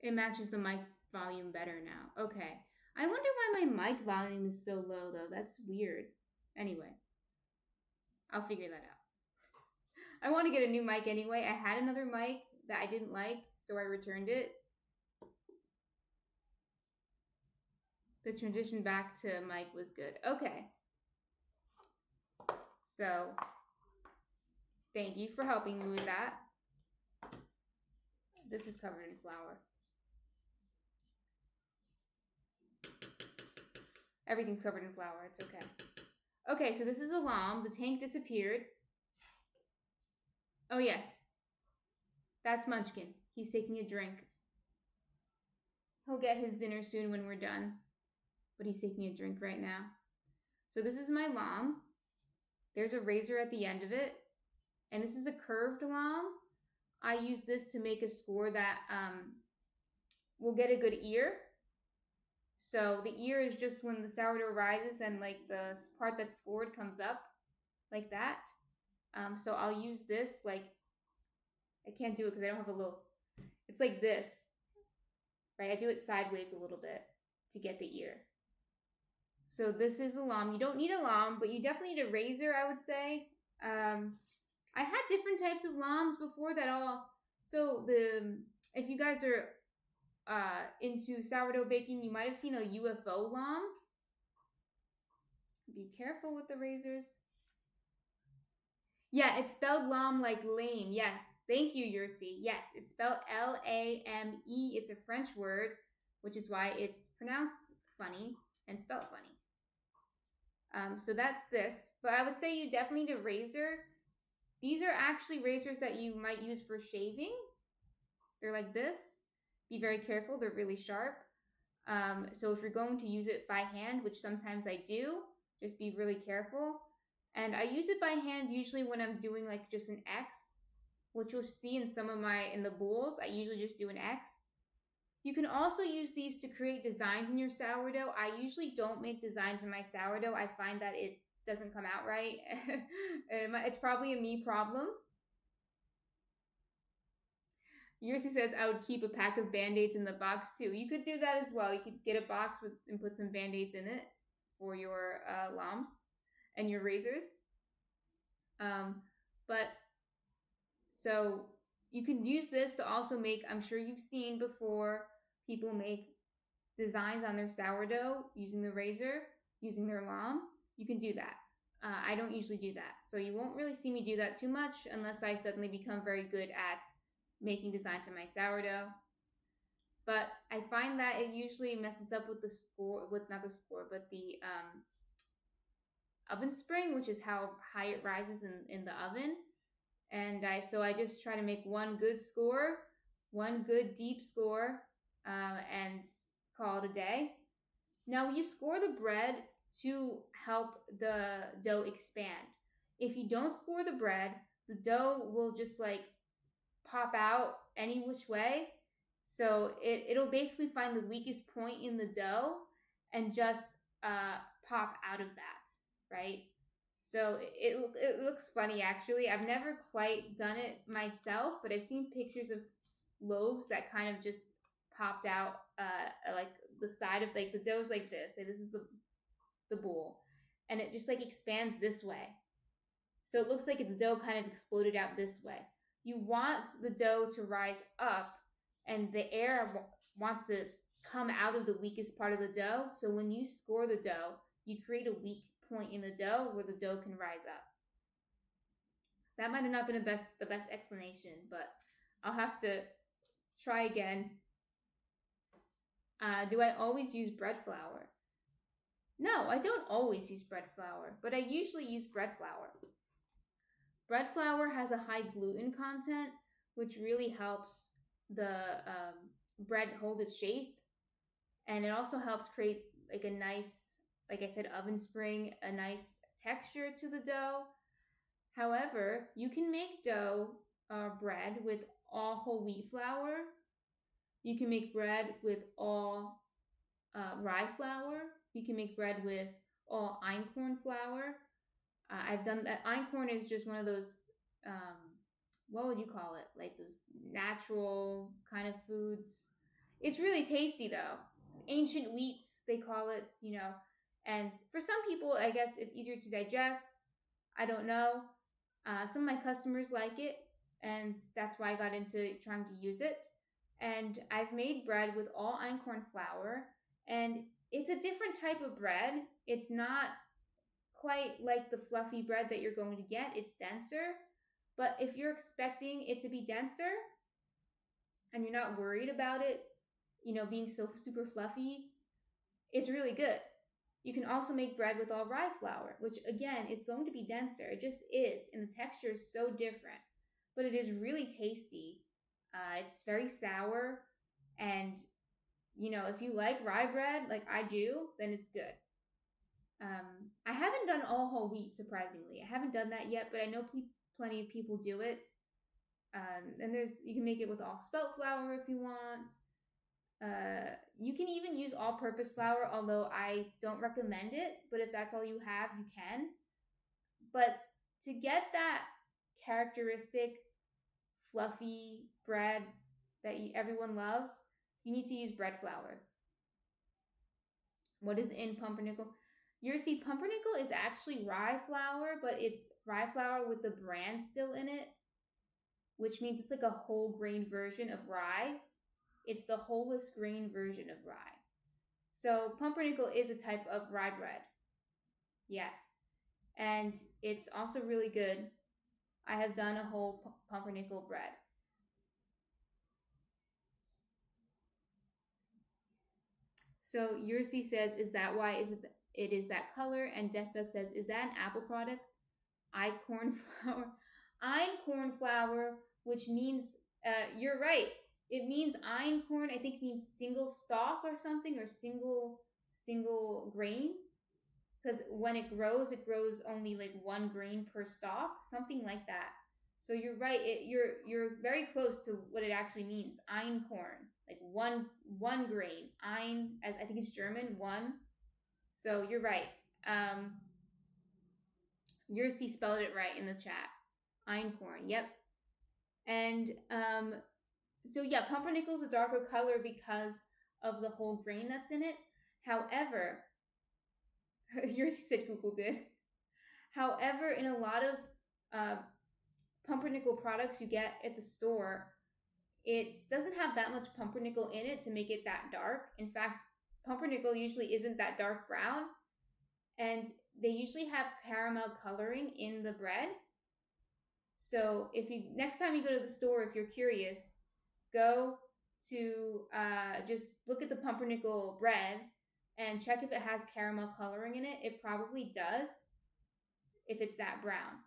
It matches the mic volume better now. Okay. I wonder why my mic volume is so low though. That's weird. Anyway, I'll figure that out. I want to get a new mic anyway. I had another mic that I didn't like, so I returned it. The transition back to mic was good. Okay. So, thank you for helping me with that. This is covered in flour. Everything's covered in flour. It's okay. Okay, so this is a lamb. The tank disappeared. Oh, yes. That's Munchkin. He's taking a drink. He'll get his dinner soon when we're done. But he's taking a drink right now. So this is my lamb. There's a razor at the end of it. And this is a curved lamb. I use this to make a score that will get a good ear. So the ear is just when the sourdough rises and like the part that's scored comes up like that. So I'll use this like, I can't do it because I don't have a little, it's like this, right? I do it sideways a little bit to get the ear. So this is a lamb. You don't need a lamb, but you definitely need a razor, I would say. I had different types of lambs before that all. So the if you guys are into sourdough baking, you might have seen a UFO lamb. Be careful with the razors. Yeah, it's spelled lamb like lame. Yes. Thank you, Yursi. Yes, it's spelled Lame. It's a French word, which is why it's pronounced funny and spelled funny. So that's this. But I would say you definitely need a razor. These are actually razors that you might use for shaving. They're like this. Be very careful. They're really sharp. So if you're going to use it by hand, which sometimes I do, just be really careful. And I use it by hand usually when I'm doing like just an X, which you'll see in some of in the bowls. I usually just do an X. You can also use these to create designs in your sourdough. I usually don't make designs in my sourdough. I find that it doesn't come out right. It's probably a me problem. Yursi says I would keep a pack of band-aids in the box too. You could do that as well. You could get a box and put some band-aids in it for your lambs and your razors. But so you can use this to also make, I'm sure you've seen before, people make designs on their sourdough using the razor, using their lamb. You can do that. I don't usually do that. So you won't really see me do that too much unless I suddenly become very good at making designs in my sourdough. But I find that it usually messes up with the oven spring, which is how high it rises in the oven. And I just try to make one good score, one good deep score, and call it a day. Now you score the bread to help the dough expand. If you don't score the bread, the dough will just like pop out any which way. So it'll basically find the weakest point in the dough and just pop out of that, right? So it looks funny actually. I've never quite done it myself, but I've seen pictures of loaves that kind of just popped out like the side of like the dough's like this. Say this is the bowl, and it just like expands this way. So it looks like the dough kind of exploded out this way. You want the dough to rise up, and the air wants to come out of the weakest part of the dough. So when you score the dough, you create a weak point in the dough where the dough can rise up. That might have not been the best explanation, but I'll have to try again. Do I always use bread flour? No, I don't always use bread flour, but I usually use bread flour. Bread flour has a high gluten content, which really helps the bread hold its shape. And it also helps create like a nice, like I said, oven spring, a nice texture to the dough. However, you can make bread with all whole wheat flour. You can make bread with all rye flour. You can make bread with all einkorn flour. I've done that. Einkorn is just one of those, what would you call it? Like those natural kind of foods. It's really tasty though. Ancient wheats, they call it, And for some people, I guess it's easier to digest. I don't know. Some of my customers like it, and that's why I got into trying to use it. And I've made bread with all einkorn flour, and it's a different type of bread. It's not quite like the fluffy bread that you're going to get. It's denser. But if you're expecting it to be denser and you're not worried about it, being so super fluffy, it's really good. You can also make bread with all rye flour, which again, it's going to be denser. It just is. And the texture is so different. But it is really tasty. It's very sour. And, if you like rye bread, like I do, then it's good. I haven't done all whole wheat, surprisingly. I haven't done that yet, but I know plenty of people do it. And you can make it with all spelt flour if you want. You can even use all-purpose flour, although I don't recommend it. But if that's all you have, you can. But to get that characteristic fluffy bread that everyone loves, you need to use bread flour. What is in pumpernickel? see, pumpernickel is actually rye flour, but it's rye flour with the bran still in it, which means it's like a whole grain version of rye. It's the wholest grain version of rye. So pumpernickel is a type of rye bread. Yes. And it's also really good. I have done a whole pumpernickel bread. So Yursi says, is that why it is that color? And Death Duck says, is that an Apple product? Einkorn flour. Einkorn flour, which means, you're right. It means einkorn, I think it means single stalk or something, or single grain. Because when it grows only like one grain per stalk, something like that. So you're right. You're very close to what it actually means. Einkorn, like one grain. Ein, as I think it's German, one. So you're right. Yursi spelled it right in the chat. Einkorn. Yep. And so yeah, pumpernickel's a darker color because of the whole grain that's in it. However, Yursi said Google did. However, in a lot of pumpernickel products you get at the store, it doesn't have that much pumpernickel in it to make it that dark. In fact, pumpernickel usually isn't that dark brown, and they usually have caramel coloring in the bread. So if you next time you go to the store, if you're curious, go to just look at the pumpernickel bread and check if it has caramel coloring in it. It probably does if it's that brown.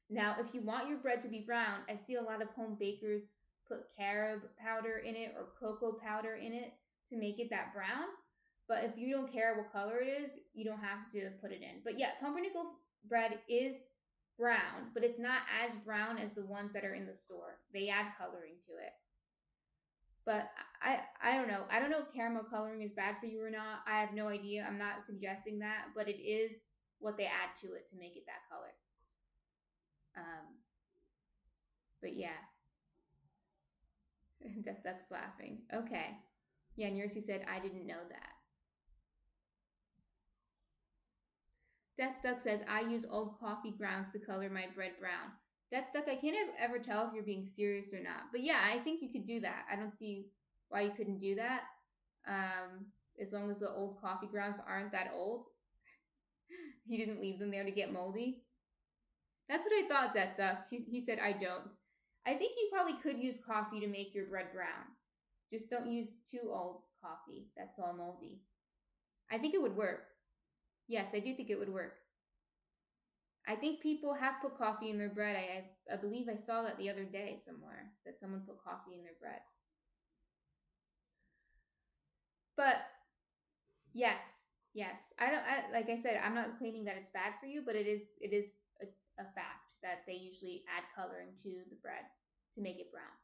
Now, if you want your bread to be brown, I see a lot of home bakers put carob powder in it or cocoa powder in it to make it that brown. But if you don't care what color it is, you don't have to put it in. But yeah, pumpernickel bread is brown, but it's not as brown as the ones that are in the store. They add coloring to it. But I don't know. I don't know if caramel coloring is bad for you or not. I have no idea. I'm not suggesting that, but it is what they add to it to make it that color. But yeah. Death Duck's laughing. Okay. Yeah, and Yursi said, I didn't know that. Death Duck says, I use old coffee grounds to color my bread brown. Death Duck, I can't ever tell if you're being serious or not. But yeah, I think you could do that. I don't see why you couldn't do that. As long as the old coffee grounds aren't that old. You didn't leave them there to get moldy. That's what I thought, Death Duck. He said, I don't. I think you probably could use coffee to make your bread brown. Just don't use too old coffee. That's all moldy. I think it would work. Yes, I do think it would work. I think people have put coffee in their bread. I believe I saw that the other day somewhere, that someone put coffee in their bread. But yes. Like I said, I'm not claiming that it's bad for you, but it is a fact that they usually add coloring to the bread to make it brown.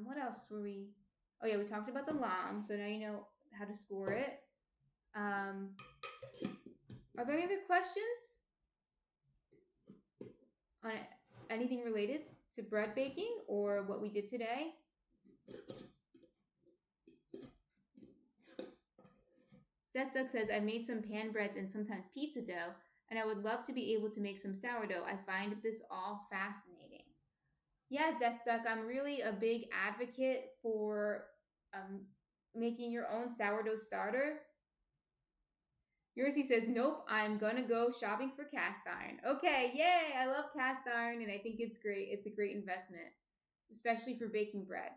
What else were we? Oh yeah, we talked about the lamb, so now you know how to score it. Are there any other questions on anything related to bread baking or what we did today? Death Duck says, I've made some pan breads and sometimes pizza dough, and I would love to be able to make some sourdough. I find this all fascinating. Yeah, Death Duck, I'm really a big advocate for making your own sourdough starter. Yursi says, nope, I'm gonna go shopping for cast iron. Okay, yay, I love cast iron, and I think it's great. It's a great investment, especially for baking bread.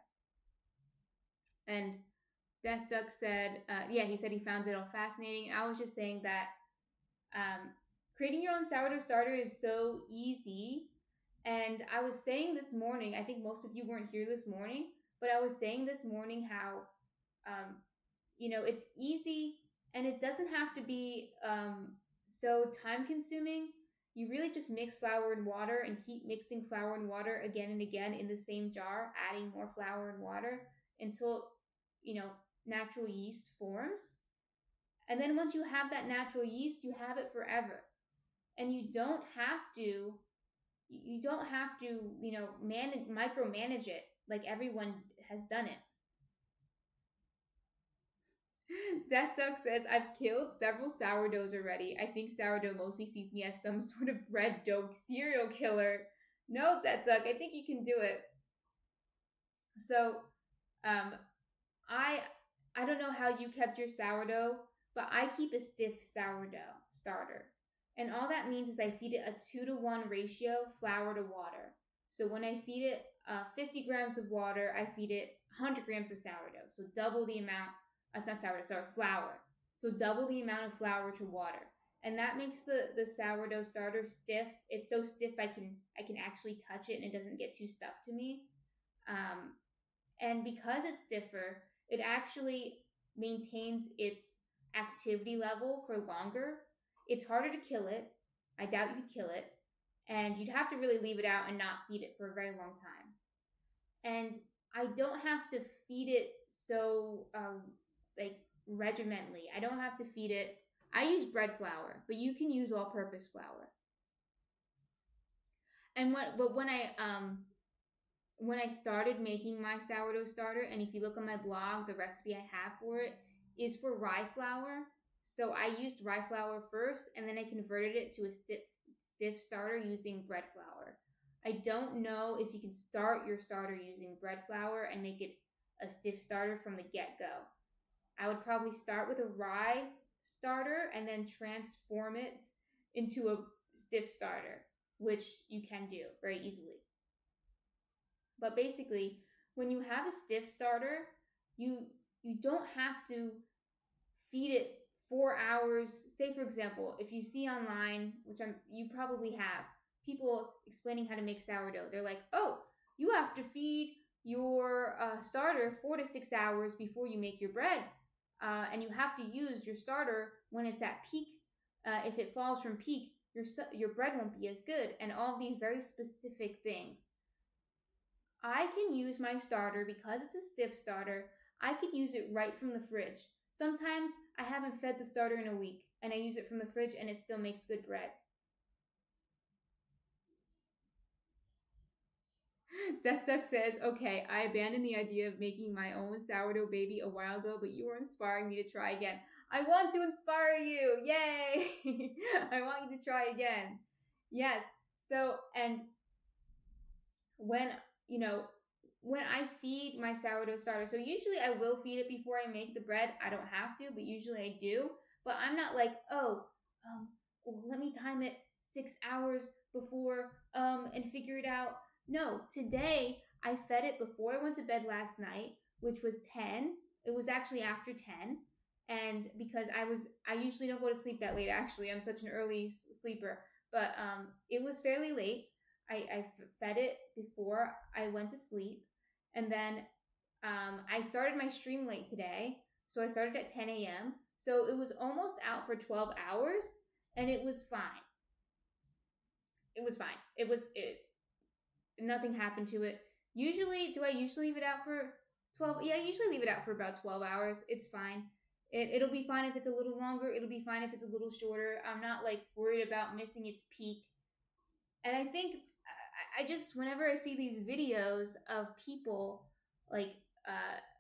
And Death Duck said, he said he found it all fascinating. I was just saying that creating your own sourdough starter is so easy. And I was saying this morning, I think most of you weren't here this morning, but I was saying this morning how, it's easy and it doesn't have to be so time consuming. You really just mix flour and water and keep mixing flour and water again and again in the same jar, adding more flour and water until, natural yeast forms. And then once you have that natural yeast, you have it forever. And you don't have to, micromanage it like everyone has done it. That Duck says, I've killed several sourdoughs already. I think sourdough mostly sees me as some sort of bread dough serial killer. No, That Duck, I think you can do it. So, um, I I don't know how you kept your sourdough, but I keep a stiff sourdough starter. And all that means is I feed it a 2-to-1 ratio flour to water. So when I feed it 50 grams of water, I feed it 100 grams of sourdough. So double the amount, it's not sourdough, sorry, flour. So double the amount of flour to water. And that makes the sourdough starter stiff. It's so stiff I can actually touch it and it doesn't get too stuck to me. Um, and because it's stiffer, it actually maintains its activity level for longer. It's harder to kill it. I doubt you could kill it. And you'd have to really leave it out and not feed it for a very long time. And I don't have to feed it so like regimentally. I don't have to feed it. I use bread flour, but you can use all-purpose flour. And when I started making my sourdough starter, and if you look on my blog, the recipe I have for it is for rye flour. So I used rye flour first, and then I converted it to a stiff starter using bread flour. I don't know if you can start your starter using bread flour and make it a stiff starter from the get go. I would probably start with a rye starter and then transform it into a stiff starter, which you can do very easily. But basically, when you have a stiff starter, you don't have to feed it 4 hours. Say for example, if you see online, which you probably have, people explaining how to make sourdough. They're like, oh, you have to feed your starter 4 to 6 hours before you make your bread, and you have to use your starter when it's at peak. If it falls from peak, your bread won't be as good, and all these very specific things. I can use my starter because it's a stiff starter. I could use it right from the fridge. Sometimes I haven't fed the starter in a week and I use it from the fridge and it still makes good bread. Death Duck says, okay, I abandoned the idea of making my own sourdough baby a while ago, but you are inspiring me to try again. I want to inspire you. Yay! I want you to try again. Yes. So, and when, you know, when I feed my sourdough starter, so usually I will feed it before I make the bread. I don't have to, but usually I do. But I'm not like, oh, well, let me time it 6 hours before and figure it out. No, today I fed it before I went to bed last night, which was 10. It was actually after 10. And because I usually don't go to sleep that late, actually. I'm such an early sleeper. But it was fairly late. I fed it before I went to sleep. And then I started my stream late today. So I started at 10 a.m. So it was almost out for 12 hours. And it was fine. It was fine. Nothing happened to it. Do I usually leave it out for 12? Yeah, I usually leave it out for about 12 hours. It's fine. It'll be fine if it's a little longer. It'll be fine if it's a little shorter. I'm not like worried about missing its peak. And I think I just, whenever I see these videos of people like,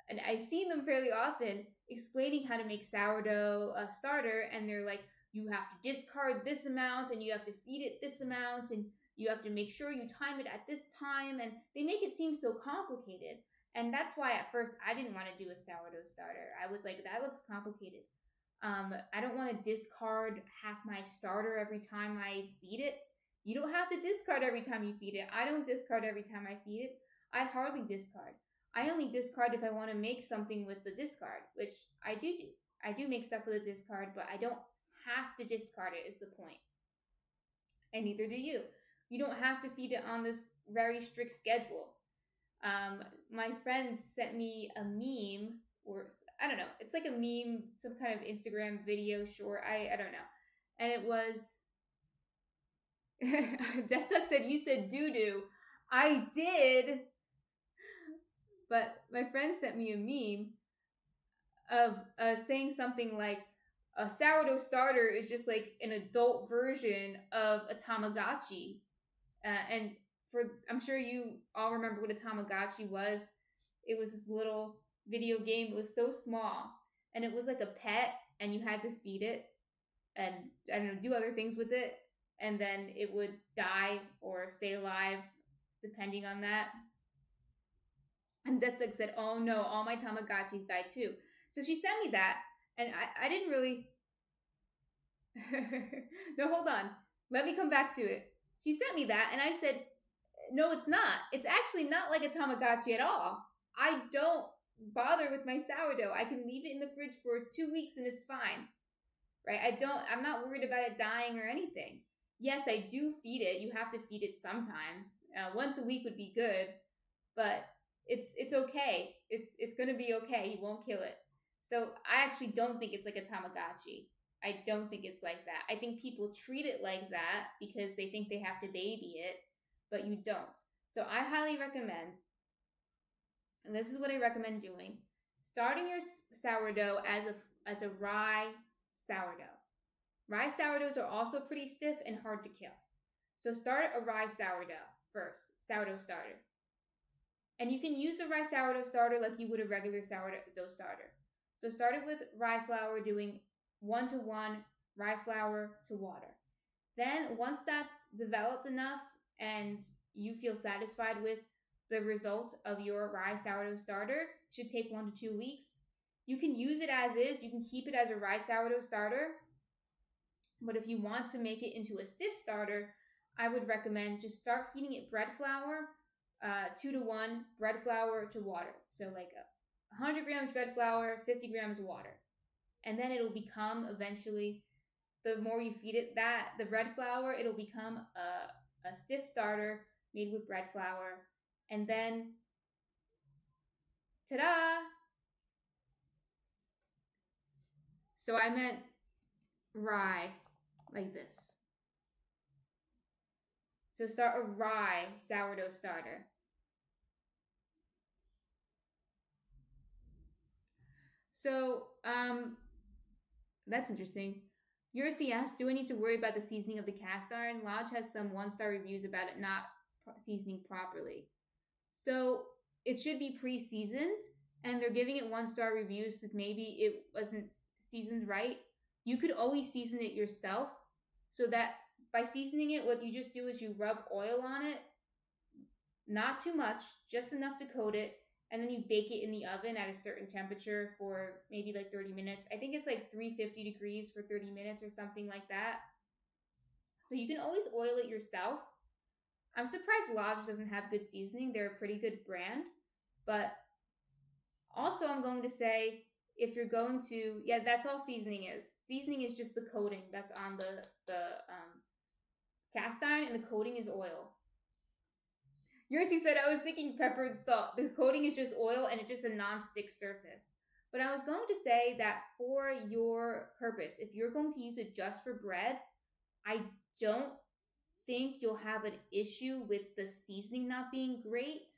and I've seen them fairly often explaining how to make sourdough starter, and they're like, you have to discard this amount and you have to feed it this amount and you have to make sure you time it at this time, and they make it seem so complicated. And that's why at first I didn't want to do a sourdough starter. I was like, that looks complicated. I don't want to discard half my starter every time I feed it. You don't have to discard every time you feed it. I don't discard every time I feed it. I hardly discard. I only discard if I want to make something with the discard, which I do. I do make stuff with a discard, but I don't have to discard it is the point. And neither do you. You don't have to feed it on this very strict schedule. My friend sent me a meme, or I don't know, it's like a meme, some kind of Instagram video short. I don't know. And it was Death Duck said, you said doo-doo. I did. But my friend sent me a meme of saying something like, a sourdough starter is just like an adult version of a Tamagotchi. And I'm sure you all remember what a Tamagotchi was. It was this little video game. It was so small. and it was like a pet, and you had to feed it and, I don't know, do other things with it, and then it would die or stay alive depending on that. And Detsuck said, "Oh no, all my Tamagotchis died too." So she sent me that, and I didn't really. No, hold on. Let me come back to it. She sent me that, and I said, "No, it's not. It's actually not like a Tamagotchi at all. I don't bother with my sourdough. I can leave it in the fridge for 2 weeks and it's fine, right? I'm not worried about it dying or anything. Yes, I do feed it. You have to feed it sometimes. Once a week would be good, but it's okay. It's gonna be okay. You won't kill it. So I actually don't think it's like a Tamagotchi. I don't think it's like that. I think people treat it like that because they think they have to baby it, but you don't. So I highly recommend, and this is what I recommend doing, starting your sourdough as a rye sourdough. Rye sourdoughs are also pretty stiff and hard to kill. So start a rye sourdough first, sourdough starter. And you can use the rye sourdough starter like you would a regular sourdough starter. So start it with rye flour, doing 1-to-1 rye flour to water. Then once that's developed enough and you feel satisfied with the result of your rye sourdough starter, should take 1 to 2 weeks. You can use it as is. You can keep it as a rye sourdough starter. But if you want to make it into a stiff starter, I would recommend just start feeding it bread flour, 2-to-1 bread flour to water. So like 100 grams bread flour, 50 grams water. And then it'll become eventually, the more you feed it the bread flour, it'll become a stiff starter made with bread flour. And then, ta-da! So I meant rye, like this. So start a rye sourdough starter. So, that's interesting. Yursi asks, do I need to worry about the seasoning of the cast iron? Lodge has some 1-star reviews about it not seasoning properly. So it should be pre-seasoned, and they're giving it 1-star reviews, so maybe it wasn't seasoned right. You could always season it yourself, so that by seasoning it, what you just do is you rub oil on it, not too much, just enough to coat it, and then you bake it in the oven at a certain temperature for maybe like 30 minutes. I think it's like 350 degrees for 30 minutes or something like that. So you can always oil it yourself. I'm surprised Lodge doesn't have good seasoning. They're a pretty good brand. But also, I'm going to say, if you're going to, yeah, that's all seasoning is. Seasoning is just the coating that's on the cast iron, and the coating is oil. Yursi said, I was thinking pepper and salt. The coating is just oil, and it's just a non-stick surface. But I was going to say that for your purpose, if you're going to use it just for bread, I don't think you'll have an issue with the seasoning not being great.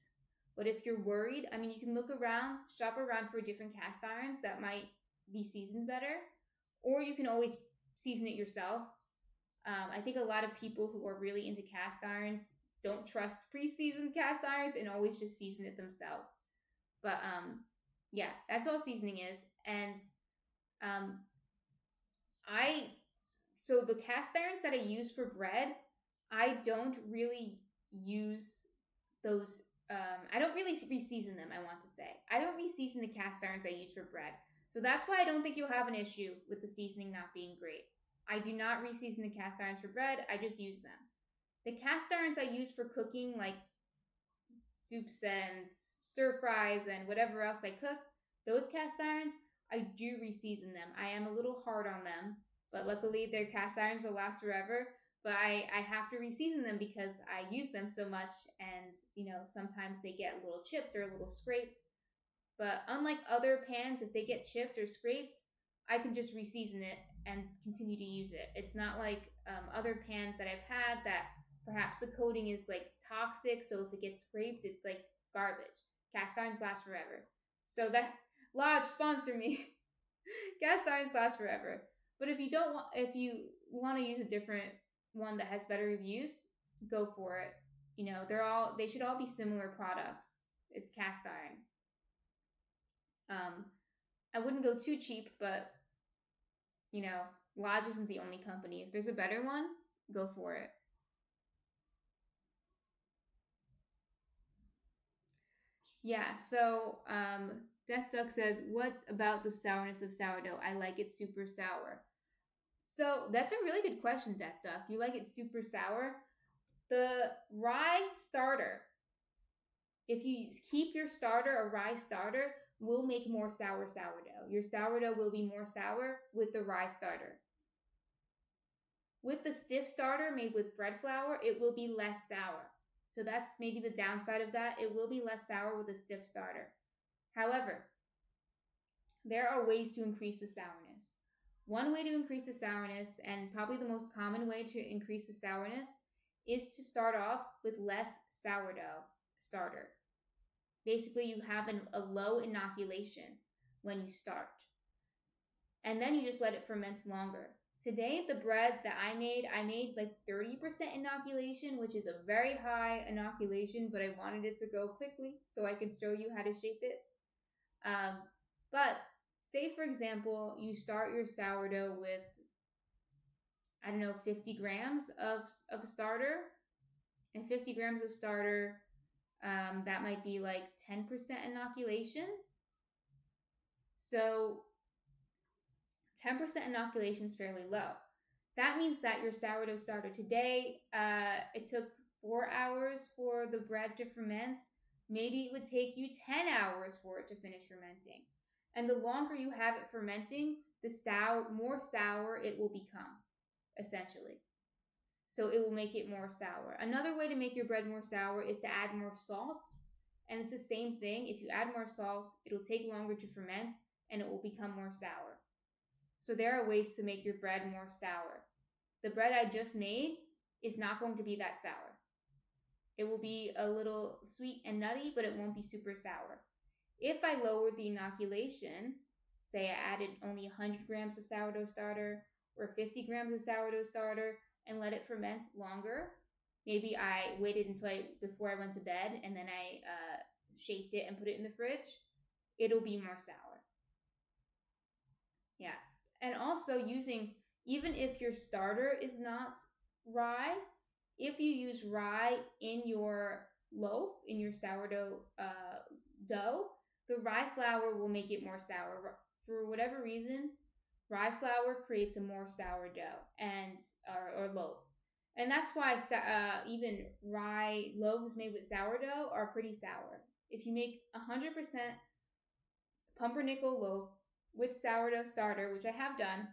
But if you're worried, I mean, you can look around, shop around for different cast irons that might be seasoned better. Or you can always season it yourself. I think a lot of people who are really into cast irons don't trust pre-seasoned cast irons and always just season it themselves. But yeah, that's all seasoning is. And so the cast irons that I use for bread, I don't really use those. I don't really re-season them, I want to say. I don't re-season the cast irons I use for bread. So that's why I don't think you'll have an issue with the seasoning not being great. I do not re-season the cast irons for bread. I just use them. The cast irons I use for cooking, like soups and stir fries and whatever else I cook, those cast irons, I do re-season them. I am a little hard on them, but luckily their cast irons will last forever. But I have to re-season them because I use them so much, and sometimes they get a little chipped or a little scraped. But unlike other pans, if they get chipped or scraped, I can just re-season it and continue to use it. It's not like other pans that I've had that perhaps the coating is like toxic, so if it gets scraped, it's like garbage. Cast irons last forever. So that Lodge, sponsor me. Cast irons last forever. But if you want to use a different one that has better reviews, go for it. They should all be similar products. It's cast iron. I wouldn't go too cheap, but you know, Lodge isn't the only company. If there's a better one, go for it. Yeah, so Death Duck says, what about the sourness of sourdough? I like it super sour. So that's a really good question, Death Duck. You like it super sour? The rye starter, if you keep your starter, a rye starter, will make more sourdough. Your sourdough will be more sour with the rye starter. With the stiff starter made with bread flour, it will be less sour. So that's maybe the downside of that. It will be less sour with a stiff starter. However, there are ways to increase the sourness. One way to increase the sourness, and probably the most common way to increase the sourness, is to start off with less sourdough starter. Basically, you have a low inoculation when you start. And then you just let it ferment longer. Today, the bread that I made like 30% inoculation, which is a very high inoculation, but I wanted it to go quickly so I can show you how to shape it. But say, for example, you start your sourdough with, I don't know, 50 grams of starter. And 50 grams of starter, that might be like 10% inoculation. So 10% inoculation is fairly low. That means that your sourdough starter today, it took 4 hours for the bread to ferment. Maybe it would take you 10 hours for it to finish fermenting. And the longer you have it fermenting, the more sour it will become, essentially. So it will make it more sour. Another way to make your bread more sour is to add more salt. And it's the same thing. If you add more salt, it'll take longer to ferment and it will become more sour. So there are ways to make your bread more sour. The bread I just made is not going to be that sour. It will be a little sweet and nutty, but it won't be super sour. If I lowered the inoculation, say I added only 100 grams of sourdough starter or 50 grams of sourdough starter and let it ferment longer, maybe I waited before I went to bed and then I shaped it and put it in the fridge, it'll be more sour. Yeah. And also even if your starter is not rye, if you use rye in your loaf, in your sourdough dough, the rye flour will make it more sour. For whatever reason, rye flour creates a more sour dough or loaf. And that's why even rye loaves made with sourdough are pretty sour. If you make 100% pumpernickel loaf with sourdough starter, which I have done,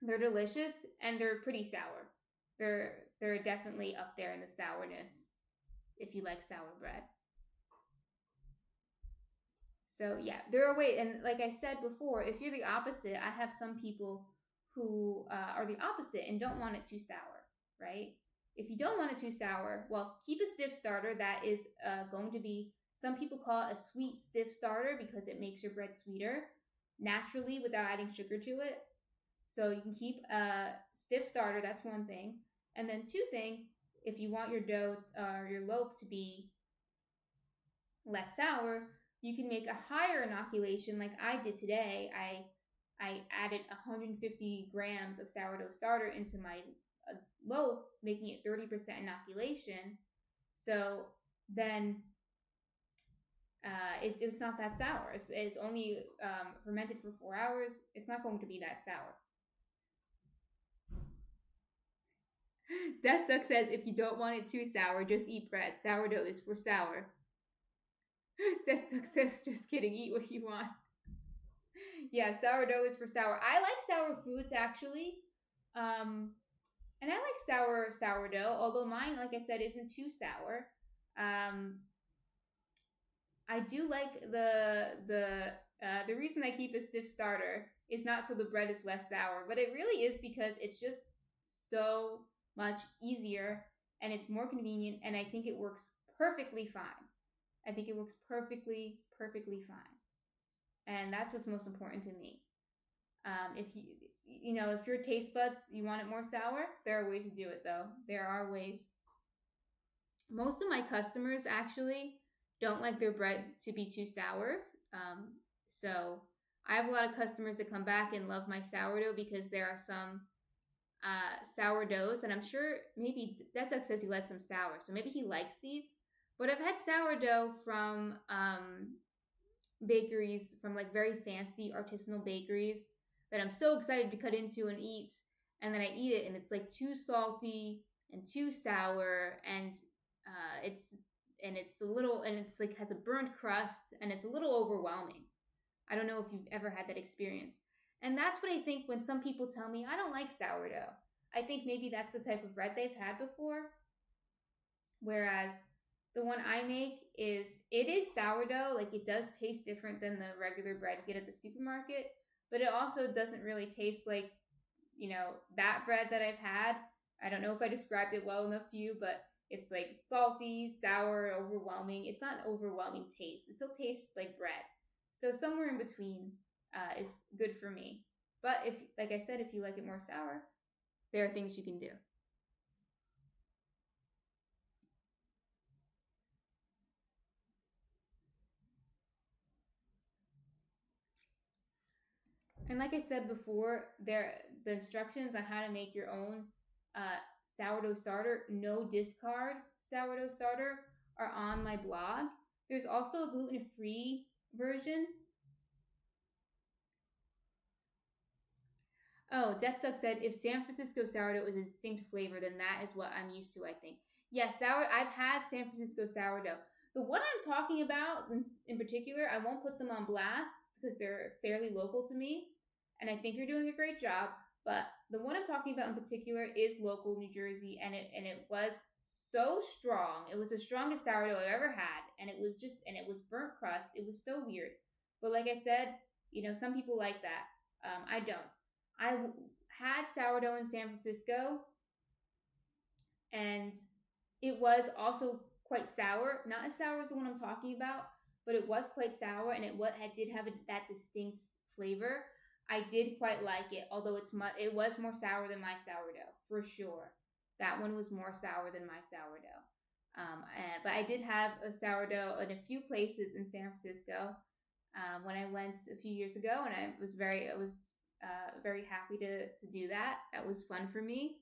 they're delicious and they're pretty sour. They're definitely up there in the sourness if you like sour bread. So yeah, there are ways, and like I said before, if you're the opposite, I have some people who are the opposite and don't want it too sour, right? If you don't want it too sour, well, keep a stiff starter that is going to be, some people call it a sweet stiff starter because it makes your bread sweeter naturally without adding sugar to it. So you can keep a stiff starter, that's one thing. And then two thing, if you want your dough or your loaf to be less sour, you can make a higher inoculation like I did today. I added 150 grams of sourdough starter into my loaf, making it 30% inoculation. So then it's not that sour. It's only fermented for 4 hours. It's not going to be that sour. Death Duck says, if you don't want it too sour, just eat bread. Sourdough is for sour. Death Duck says, just kidding, eat what you want. Yeah, sourdough is for sour. I like sour foods, actually. And I like sourdough, although mine, like I said, isn't too sour. I do like the reason I keep a stiff starter is not so the bread is less sour, but it really is because it's just so much easier and it's more convenient, and I think it works perfectly fine. I think it works perfectly fine. And that's what's most important to me. If if your taste buds, you want it more sour, there are ways to do it though. There are ways. Most of my customers actually don't like their bread to be too sour. So I have a lot of customers that come back and love my sourdough because there are some sourdoughs, and I'm sure maybe that Duck says he likes them sour, so maybe he likes these. But I've had sourdough from bakeries, from like very fancy artisanal bakeries that I'm so excited to cut into and eat, and then I eat it and it's like too salty and too sour, and it's it's a little, and it's like has a burnt crust, and it's a little overwhelming. I don't know if you've ever had that experience. And that's what I think when some people tell me I don't like sourdough. I think maybe that's the type of bread they've had before. Whereas the one I make it is sourdough, like it does taste different than the regular bread you get at the supermarket, but it also doesn't really taste like, that bread that I've had. I don't know if I described it well enough to you, but it's like salty, sour, overwhelming. It's not an overwhelming taste. It still tastes like bread. So somewhere in between is good for me. But if, like I said, if you like it more sour, there are things you can do. And like I said before, the instructions on how to make your own uh, sourdough starter, no discard sourdough starter, are on my blog. There's also a gluten-free version. Oh, Death Duck said if San Francisco sourdough is a distinct flavor, then that is what I'm used to, I think. Yes, I've had San Francisco sourdough. The one I'm talking about in particular, I won't put them on blast because they're fairly local to me, and I think they're doing a great job. But the one I'm talking about in particular is local New Jersey, and it was so strong. It was the strongest sourdough I've ever had, and it was burnt crust. It was so weird. But like I said, some people like that. I don't. I had sourdough in San Francisco, and it was also quite sour. Not as sour as the one I'm talking about, but it was quite sour, and it did have that distinct flavor. I did quite like it, although it was more sour than my sourdough for sure. That one was more sour than my sourdough. But I did have a sourdough in a few places in San Francisco when I went a few years ago, and I was very happy to do that. That was fun for me.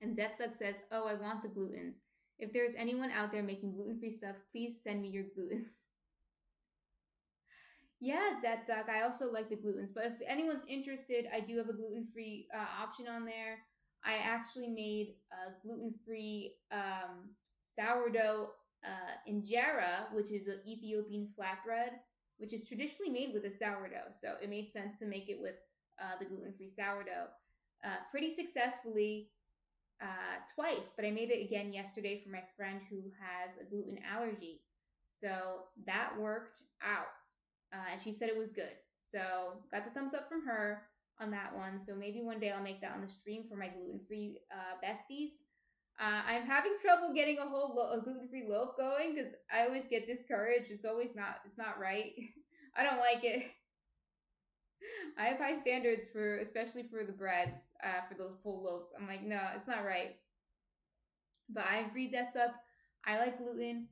And Death Duck says, "Oh, I want the glutens. If there's anyone out there making gluten-free stuff, please send me your glutens." Yeah, Death Duck. I also like the glutens, but if anyone's interested, I do have a gluten-free option on there. I actually made a gluten-free sourdough injera, which is an Ethiopian flatbread, which is traditionally made with a sourdough. So it made sense to make it with the gluten-free sourdough pretty successfully twice. But I made it again yesterday for my friend who has a gluten allergy. So that worked out. And she said it was good. So got the thumbs up from her on that one. So maybe one day I'll make that on the stream for my gluten-free besties. I'm having trouble getting a gluten-free loaf going because I always get discouraged. It's not right. I don't like it. I have high standards especially for the breads, for those full loaves. I'm like, no, it's not right. But I agree, Death Duck. I like gluten.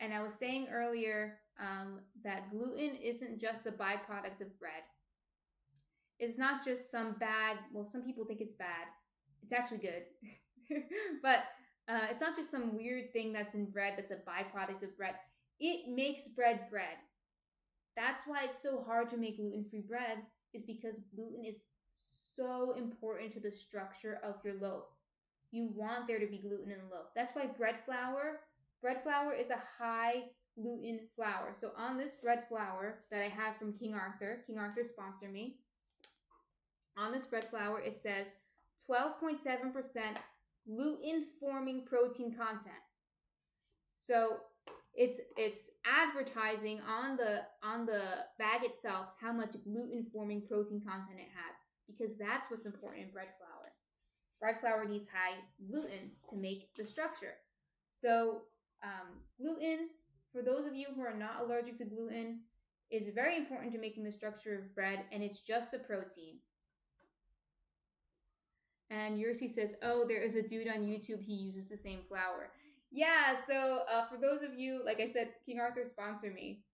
And I was saying earlier that gluten isn't just a byproduct of bread. It's not just some people think it's bad. It's actually good. But it's not just some weird thing that's in bread that's a byproduct of bread. It makes bread bread. That's why it's so hard to make gluten-free bread, is because gluten is so important to the structure of your loaf. You want there to be gluten in the loaf. That's why bread flour is a high gluten flour. So on this bread flour that I have from King Arthur sponsor me. On this bread flour, it says 12.7% gluten-forming protein content. So it's advertising on the bag itself how much gluten-forming protein content it has, because that's what's important in bread flour. Bread flour needs high gluten to make the structure. So gluten, for those of you who are not allergic to gluten, is very important to making the structure of bread, and it's just a protein. And Yursi says, "Oh, there is a dude on YouTube. He uses the same flour." Yeah, so for those of you, like I said, King Arthur sponsor me.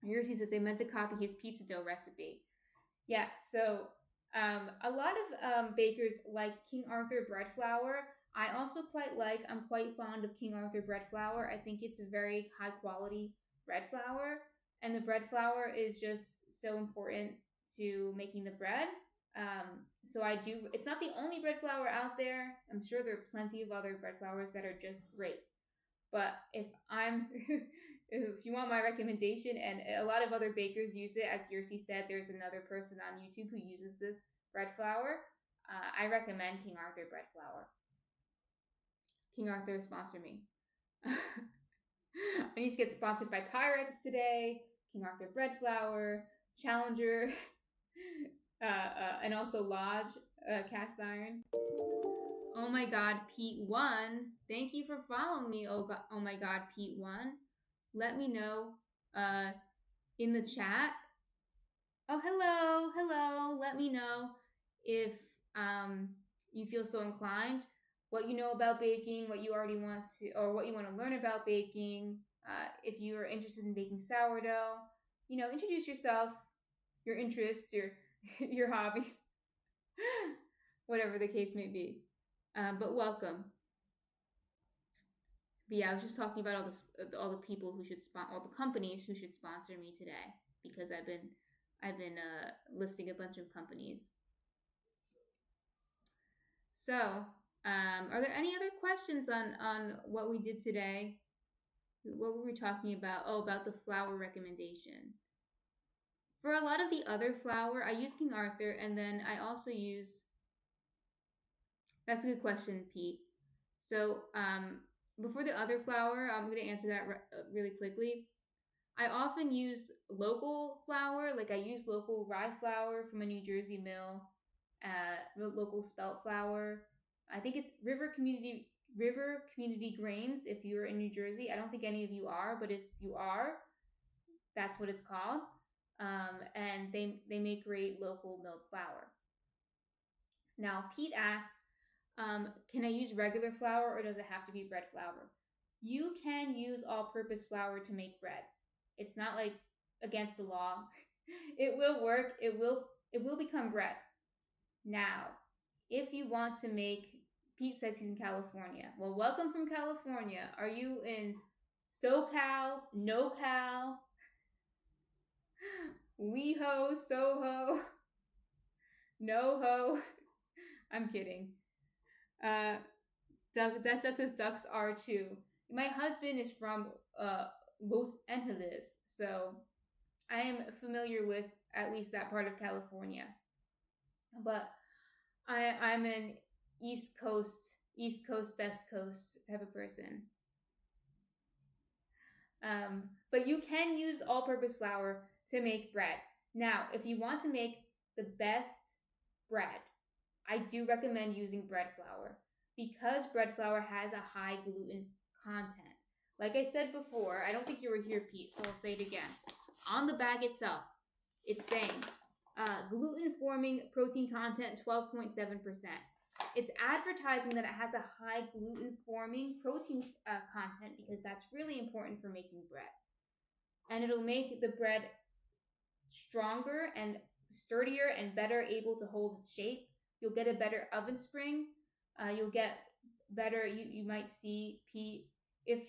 Yersi says they meant to copy his pizza dough recipe. Yeah, so a lot of bakers like King Arthur bread flour. I also I'm quite fond of King Arthur bread flour. I think it's a very high quality bread flour, and the bread flour is just so important to making the bread. So I do, it's not the only bread flour out there. I'm sure there are plenty of other bread flours that are just great. But if I'm, if you want my recommendation, and a lot of other bakers use it, as Yersi said, there's another person on YouTube who uses this bread flour. I recommend King Arthur bread flour. King Arthur, sponsor me. I need to get sponsored by Pyrex today. King Arthur bread flour, Challenger, and also Lodge cast iron. Oh my God, Pete won. Thank you for following me. Oh my God, Pete won. Let me know in the chat. Oh, hello. Let me know if you feel so inclined, what you know about baking, what you already want to, or what you want to learn about baking. If you are interested in baking sourdough, introduce yourself, your interests, your hobbies, whatever the case may be. But welcome. But yeah, I was just talking about all the people who should all the companies who should sponsor me today, because I've been listing a bunch of companies. So, are there any other questions on what we did today? What were we talking about? Oh, about the flour recommendation. For a lot of the other flour, I use King Arthur, and then I also use. That's a good question, Pete. So, before the other flour, I'm going to answer that really quickly. I often use local flour, like I use local rye flour from a New Jersey mill, local spelt flour. I think it's River Community Grains. If you're in New Jersey, I don't think any of you are, but if you are, that's what it's called. And they make great local milled flour. Now, Pete asked, can I use regular flour or does it have to be bread flour? You can use all-purpose flour to make bread. It's not like against the law. It will work. It will become bread. Now, if you want to make, Pete says he's in California. Well, welcome from California. Are you in SoCal, NoCal, WeHo, Soho, NoHo? I'm kidding. That says ducks are too. My husband is from Los Angeles, so I am familiar with at least that part of California. But I'm an East Coast, Best Coast type of person. But you can use all-purpose flour to make bread. Now, if you want to make the best bread, I do recommend using bread flour, because bread flour has a high gluten content. Like I said before, I don't think you were here, Pete, so I'll say it again. On the bag itself, it's saying gluten-forming protein content 12.7%. It's advertising that it has a high gluten-forming protein content because that's really important for making bread. And it'll make the bread stronger and sturdier and better able to hold its shape. You'll get a better oven spring. You'll get better. You might see, Pete, if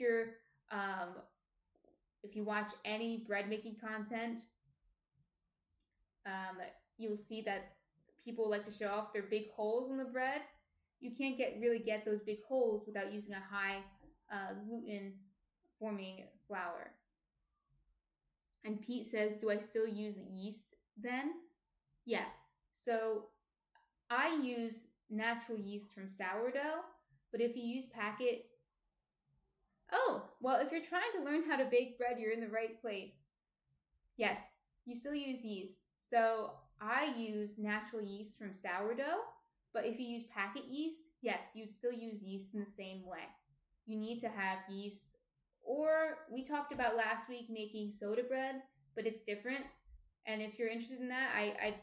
you watch any bread making content, you'll see that people like to show off their big holes in the bread. You can't really get those big holes without using a high gluten forming flour. And Pete says, do I still use yeast then? Yeah. So I use natural yeast from sourdough, but if you use packet, well, if you're trying to learn how to bake bread, you're in the right place. Yes, you still use yeast. So I use natural yeast from sourdough, but if you use packet yeast, yes, you'd still use yeast in the same way. You need to have yeast, or we talked about last week making soda bread, but it's different. And if you're interested in that, I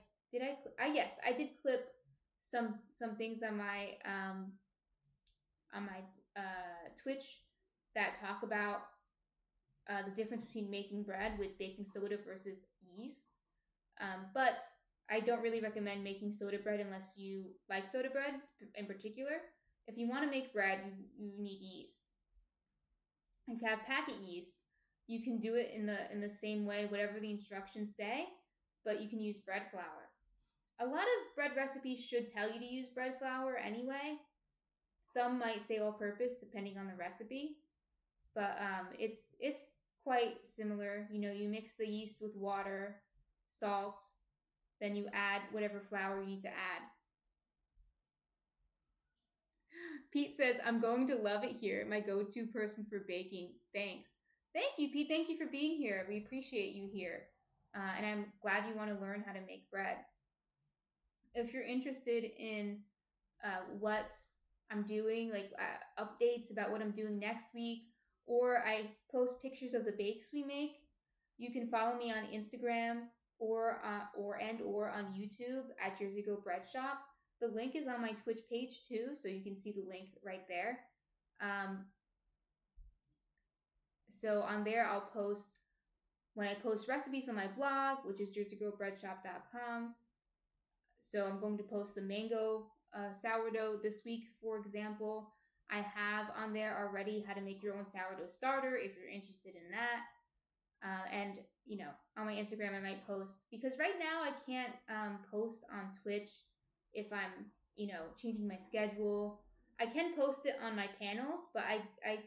did clip some things on my Twitch that talk about the difference between making bread with baking soda versus yeast. But I don't really recommend making soda bread unless you like soda bread in particular. If you want to make bread, you need yeast. If you have packet yeast, you can do it in the same way, whatever the instructions say, but you can use bread flour. A lot of bread recipes should tell you to use bread flour anyway. Some might say all purpose depending on the recipe, but it's quite similar. You know, you mix the yeast with water, salt, then you add whatever flour you need to add. Pete says, I'm going to love it here. My go-to person for baking. Thanks. Thank you, Pete. Thank you for being here. We appreciate you here. And I'm glad you want to learn how to make bread. If you're interested in what I'm doing, like updates about what I'm doing next week, or I post pictures of the bakes we make, you can follow me on Instagram or on YouTube at Jersey Girl Bread Shop. The link is on my Twitch page too, so you can see the link right there. So on there, I'll post when I post recipes on my blog, which is jerseygirlbreadshop.com. So I'm going to post the mango sourdough this week, for example. I have on there already how to make your own sourdough starter if you're interested in that. And, you know, on my Instagram, I might post, because right now I can't post on Twitch if I'm, you know, changing my schedule. I can post it on my panels, but I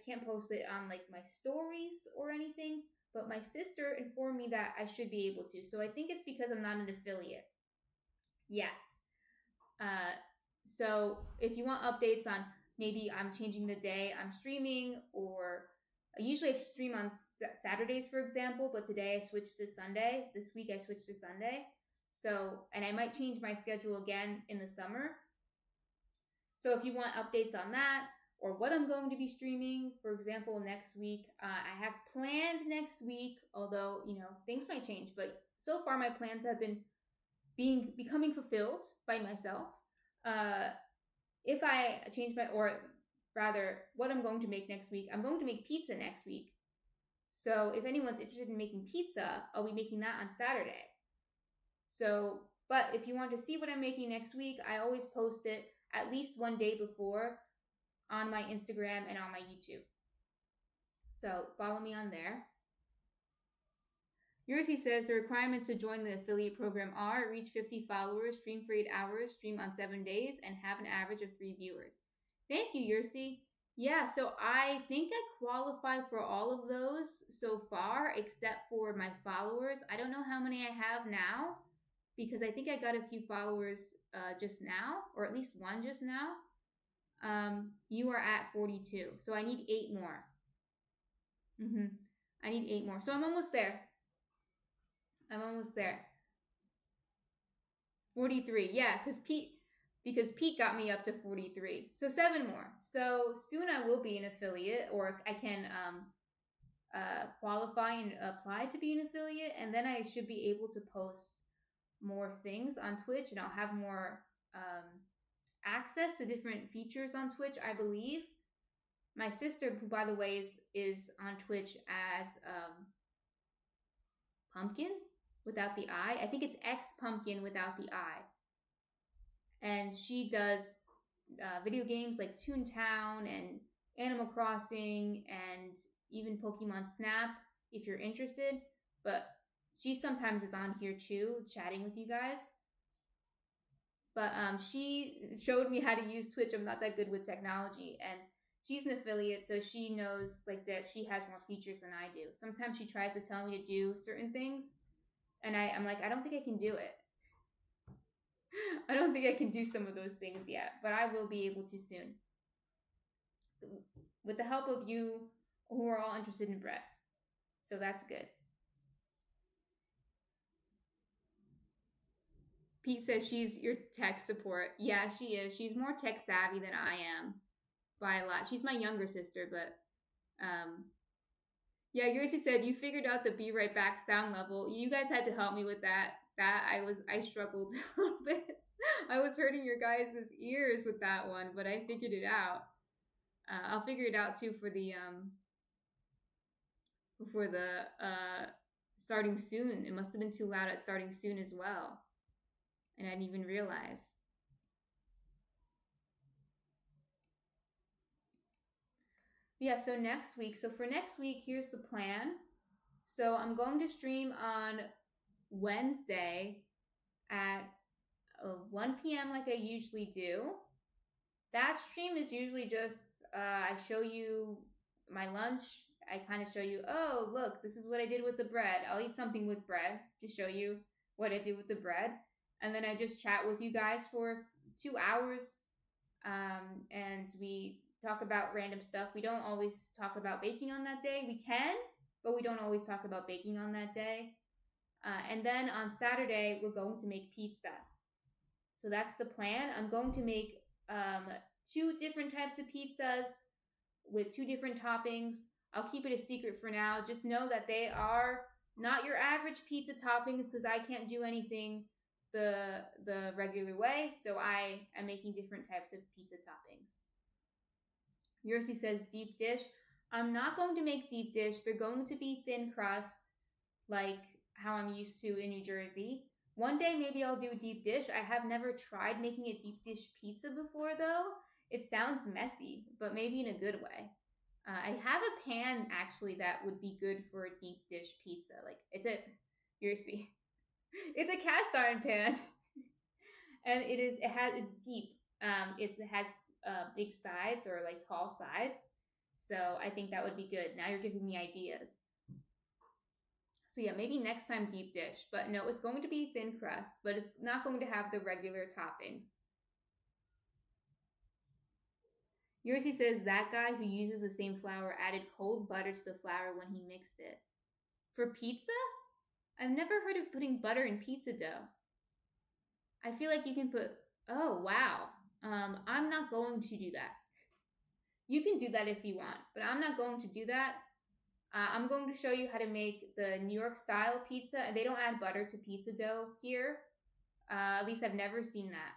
can't post it on like my stories or anything. But my sister informed me that I should be able to. So I think it's because I'm not an affiliate yet. So if you want updates on maybe I'm changing the day I'm streaming, or usually I stream on Saturdays, for example, but today I switched to Sunday. This week I switched to Sunday. So, and I might change my schedule again in the summer. So if you want updates on that, or what I'm going to be streaming, for example, next week, I have planned next week, although, you know, things might change, but so far my plans have been becoming fulfilled by myself. If I change or rather, what I'm going to make next week, I'm going to make pizza next week. So if anyone's interested in making pizza, I'll be making that on Saturday. So, but if you want to see what I'm making next week, I always post it at least one day before on my Instagram and on my YouTube. So follow me on there. Yursi says the requirements to join the affiliate program are reach 50 followers, stream for 8 hours, stream on 7 days, and have an average of 3 viewers. Thank you, Yursi. Yeah, so I think I qualify for all of those so far, except for my followers. I don't know how many I have now, because I think I got a few followers just now, or at least one just now. You are at 42, so I need 8 more. I need 8 more, so I'm almost there. 43, yeah, because Pete got me up to 43. So 7 more. So soon I will be an affiliate, or I can qualify and apply to be an affiliate, and then I should be able to post more things on Twitch, and I'll have more access to different features on Twitch, I believe. My sister, who by the way is on Twitch as Pumpkin without the I. I think it's X Pumpkin without the I. And she does video games like Toontown and Animal Crossing and even Pokemon Snap if you're interested. But she sometimes is on here too, chatting with you guys. But she showed me how to use Twitch. I'm not that good with technology, and she's an affiliate, so she knows like that she has more features than I do. Sometimes she tries to tell me to do certain things, and I'm like, I don't think I can do it. I don't think I can do some of those things yet, but I will be able to soon. With the help of you who are all interested in bread. So that's good. Pete says she's your tech support. Yeah, she is. She's more tech savvy than I am by a lot. She's my younger sister, but yeah, Gracie said you figured out the be right back sound level. You guys had to help me with that. I struggled a little bit. I was hurting your guys' ears with that one, but I figured it out. I'll figure it out too for the before the starting soon. It must have been too loud at starting soon as well. And I didn't even realize. Yeah, so next week. So for next week, here's the plan. So I'm going to stream on Wednesday at 1 p.m. like I usually do. That stream is usually just I show you my lunch. I kind of show you, oh, look, this is what I did with the bread. I'll eat something with bread to show you what I did with the bread. And then I just chat with you guys for 2 hours. And we talk about random stuff. We don't always talk about baking on that day. We can, but we don't always talk about baking on that day. And then on Saturday, we're going to make pizza. So that's the plan. I'm going to make 2 different types of pizzas with 2 different toppings. I'll keep it a secret for now. Just know that they are not your average pizza toppings because I can't do anything the regular way. So I am making different types of pizza toppings. Yursi says deep dish. I'm not going to make deep dish. They're going to be thin crust like how I'm used to in New Jersey. One day maybe I'll do deep dish. I have never tried making a deep dish pizza before though. It sounds messy, but maybe in a good way. I have a pan actually that would be good for a deep dish pizza. Like it's a cast iron pan, and it's deep. It has big sides or like tall sides, so I think that would be good. Now you're giving me ideas. So yeah, maybe next time deep dish, but no, it's going to be thin crust, but it's not going to have the regular toppings. Yursi says that guy who uses the same flour added cold butter to the flour when he mixed it. For pizza? I've never heard of putting butter in pizza dough. I feel like you can put, oh wow. I'm not going to do that. You can do that if you want, but I'm not going to do that. I'm going to show you how to make the New York style pizza, and they don't add butter to pizza dough here. At least I've never seen that.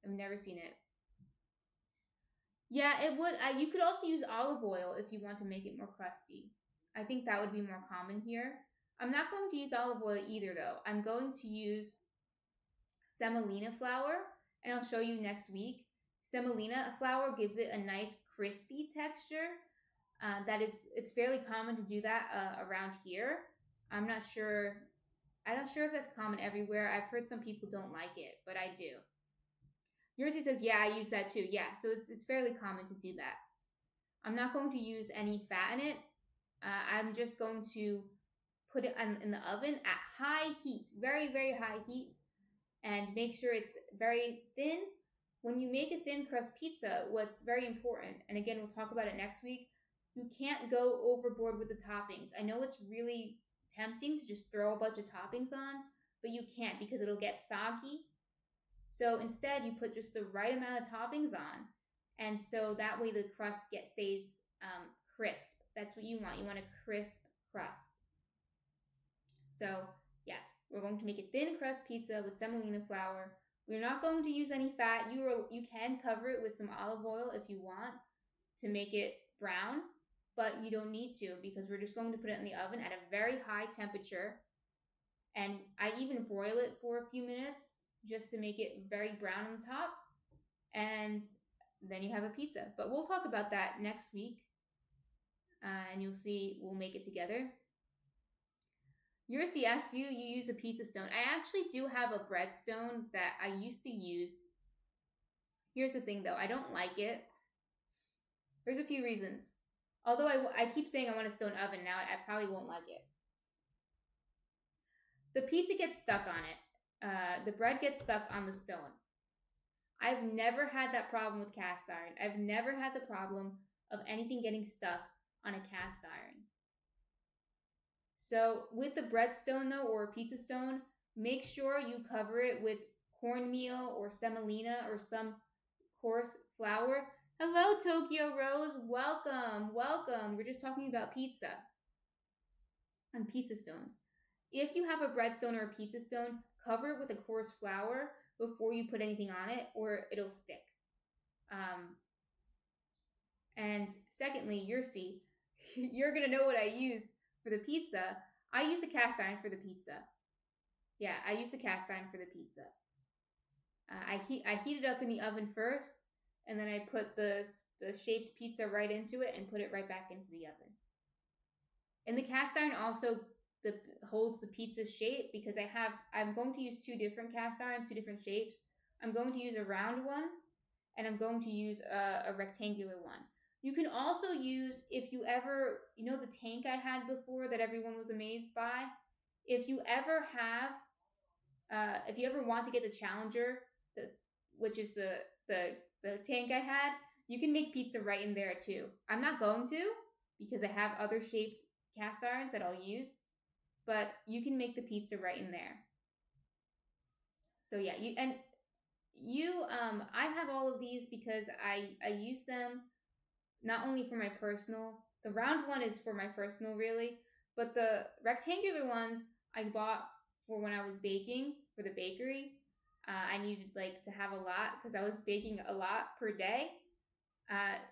I've never seen it. Yeah, it would. You could also use olive oil if you want to make it more crusty. I think that would be more common here. I'm not going to use olive oil either, though. I'm going to use semolina flour, and I'll show you next week. Semolina flour gives it a nice crispy texture. It's fairly common to do that around here. I'm not sure if that's common everywhere. I've heard some people don't like it, but I do. Yursi says, yeah, I use that too. Yeah, so it's fairly common to do that. I'm not going to use any fat in it. I'm just going to put it in the oven at high heat, very, very high heat, and make sure it's very thin. When you make a thin crust pizza, what's very important, and again, we'll talk about it next week, you can't go overboard with the toppings. I know it's really tempting to just throw a bunch of toppings on, but you can't because it'll get soggy. So instead, you put just the right amount of toppings on, and so that way the crust stays crisp. That's what you want. You want a crisp crust. So yeah, we're going to make a thin crust pizza with semolina flour. We're not going to use any fat. You can cover it with some olive oil if you want to make it brown, but you don't need to because we're just going to put it in the oven at a very high temperature. And I even broil it for a few minutes just to make it very brown on the top. And then you have a pizza. But we'll talk about that next week. And you'll see we'll make it together. Yursi asked you use a pizza stone. I actually do have a bread stone that I used to use. Here's the thing though, I don't like it. There's a few reasons. Although I keep saying I want a stone oven now, I probably won't like it. The pizza gets stuck on it. The bread gets stuck on the stone. I've never had that problem with cast iron. I've never had the problem of anything getting stuck on a cast iron. So with the breadstone though, or a pizza stone, make sure you cover it with cornmeal or semolina or some coarse flour. Hello, Tokyo Rose. Welcome. We're just talking about pizza and pizza stones. If you have a breadstone or a pizza stone, cover it with a coarse flour before you put anything on it or it'll stick. And secondly, you're going to know what I use For the pizza, I use the cast iron for the pizza. Yeah, I use the cast iron for the pizza. I heat it up in the oven first, and then I put the shaped pizza right into it and put it right back into the oven. And the cast iron also the holds the pizza's shape because I'm going to use two different cast irons, two different shapes. I'm going to use a round one, and I'm going to use a rectangular one. You can also use, if you ever, the tank I had before that everyone was amazed by. If you ever have, if you ever want to get the Challenger, the which is the tank I had, you can make pizza right in there too. I'm not going to because I have other shaped cast irons that I'll use, but you can make the pizza right in there. So yeah, I have all of these because I use them not only for my personal. The round one is for my personal, really, but the rectangular ones I bought for when I was baking for the bakery. I needed to have a lot because I was baking a lot per day.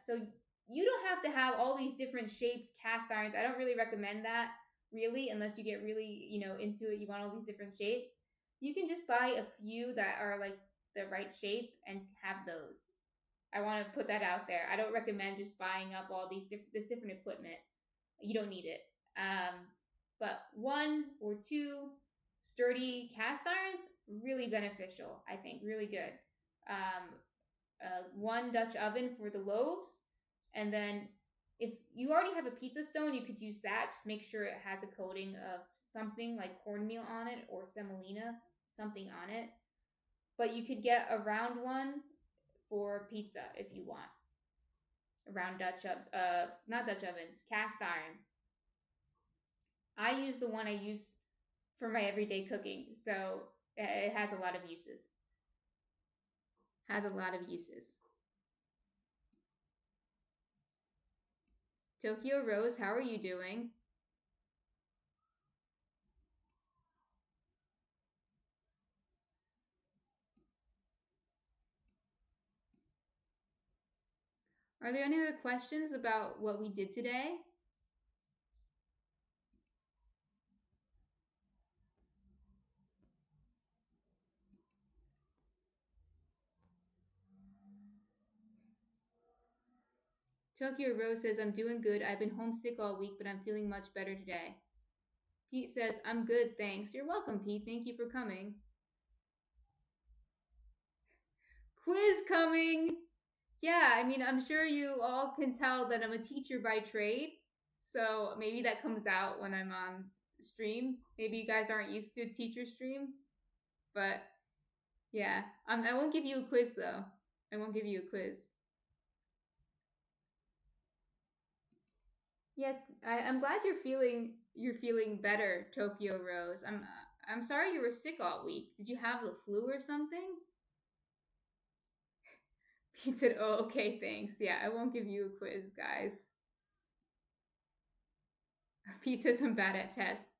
So you don't have to have all these different shaped cast irons. I don't really recommend that, really, unless you get really into it. You want all these different shapes. You can just buy a few that are like the right shape and have those. I want to put that out there. I don't recommend just buying up all this different equipment. You don't need it. But one or two sturdy cast irons, really beneficial. I think really good. One Dutch oven for the loaves, and then if you already have a pizza stone, you could use that. Just make sure it has a coating of something like cornmeal on it or semolina, something on it. But you could get a round one for pizza if you want. A round not Dutch oven, cast iron. I use the one I use for my everyday cooking, so it has a lot of uses. Has a lot of uses. Tokyo Rose, how are you doing? Are there any other questions about what we did today? Tokyo Rose says, I'm doing good. I've been homesick all week, but I'm feeling much better today. Pete says, I'm good, thanks. You're welcome, Pete. Thank you for coming. Quiz coming! Yeah, I mean, I'm sure you all can tell that I'm a teacher by trade. So maybe that comes out when I'm on stream. Maybe you guys aren't used to teacher stream. But yeah, I won't give you a quiz though. I won't give you a quiz. Yes, I'm glad you're feeling better, Tokyo Rose. I'm sorry you were sick all week. Did you have the flu or something? Pete said, "Oh, okay, thanks. Yeah, I won't give you a quiz, guys." Pete says, "I'm bad at tests."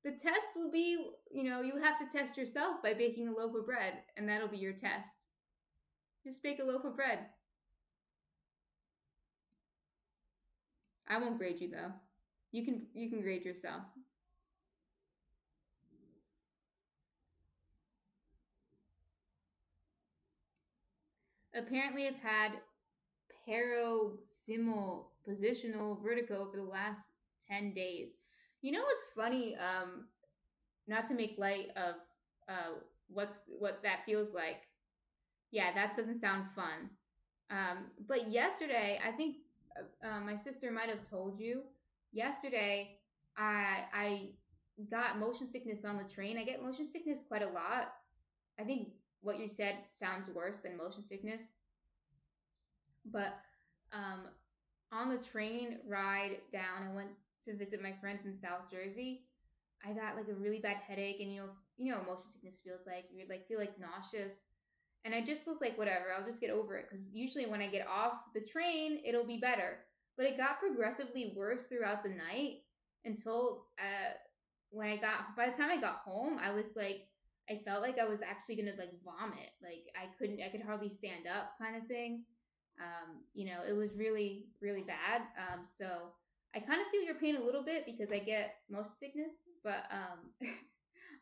The test will be, you have to test yourself by baking a loaf of bread, and that'll be your test. Just bake a loaf of bread. I won't grade you though. You can grade yourself. Apparently, I've had paroxysmal positional vertigo for the last 10 days. You know what's funny? Not to make light of what that feels like. Yeah, that doesn't sound fun. But yesterday, I think my sister might have told you. Yesterday, I got motion sickness on the train. I get motion sickness quite a lot. I think what you said sounds worse than motion sickness. But um, on the train ride down, I went to visit my friends in South Jersey. I got like a really bad headache, and what motion sickness feels like. You would feel like nauseous, and I just was like, whatever, I'll just get over it. Because usually when I get off the train, it'll be better. But it got progressively worse throughout the night until by the time I got home, I was like, I felt like I was actually gonna vomit. Like I could hardly stand up, kind of thing. It was really, really bad. So I kind of feel your pain a little bit because I get motion sickness, but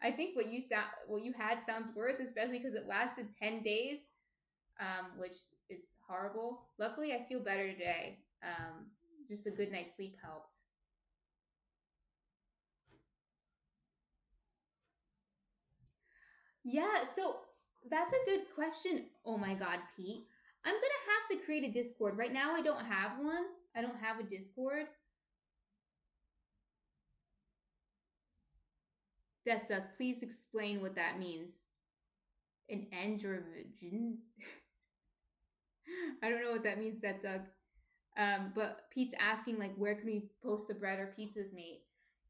I think what you had sounds worse, especially because it lasted 10 days, which is horrible. Luckily, I feel better today. Just a good night's sleep helped. Yeah, so that's a good question. Oh my God, Pete. I'm gonna have to create a Discord. Right now, I don't have one. I don't have a Discord. Death Duck, please explain what that means. An androgen? I don't know what that means, Death Duck. But Pete's asking like, where can we post the bread or pizzas made?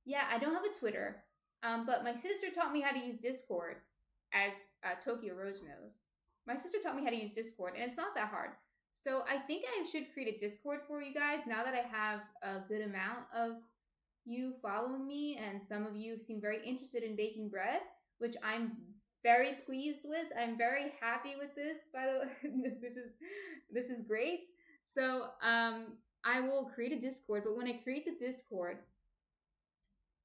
Yeah, I don't have a Twitter. But my sister taught me how to use Discord, as Tokyo Rose knows. My sister taught me how to use Discord, and it's not that hard. So I think I should create a Discord for you guys now that I have a good amount of you following me, and some of you seem very interested in baking bread, which I'm very pleased with. I'm very happy with this. By the way, this is great. So I will create a Discord, but when I create the Discord,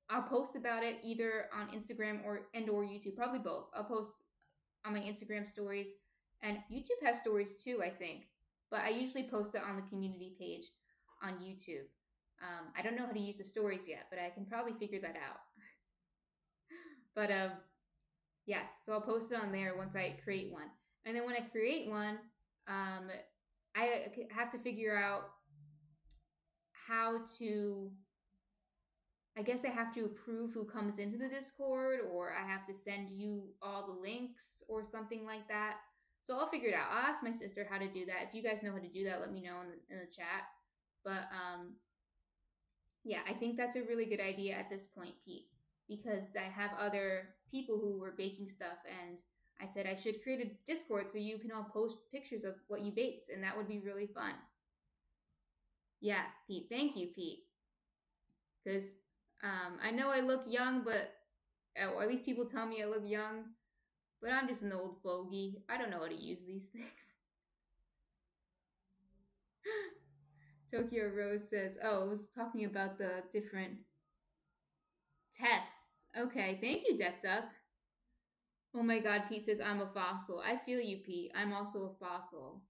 I'll post about it either on Instagram or YouTube, probably both. I'll post on my Instagram stories, and YouTube has stories too, I think. But I usually post it on the community page on YouTube. I don't know how to use the stories yet, but I can probably figure that out. But yes, so I'll post it on there once I create one, and then when I create one, I have to figure out how to. I guess I have to approve who comes into the Discord, or I have to send you all the links or something like that. So I'll figure it out. I'll ask my sister how to do that. If you guys know how to do that, let me know in the chat. But yeah, I think that's a really good idea at this point, Pete, because I have other people who were baking stuff, and I said I should create a Discord so you can all post pictures of what you baked, and that would be really fun. Yeah, Pete. Thank you, Pete. Because I know I look young, but or at least people tell me I look young, but I'm just an old fogey. I don't know how to use these things. Tokyo Rose says, "Oh, I was talking about the different tests." Okay, thank you, Death Duck. Oh my God, Pete says I'm a fossil. I feel you, Pete. I'm also a fossil.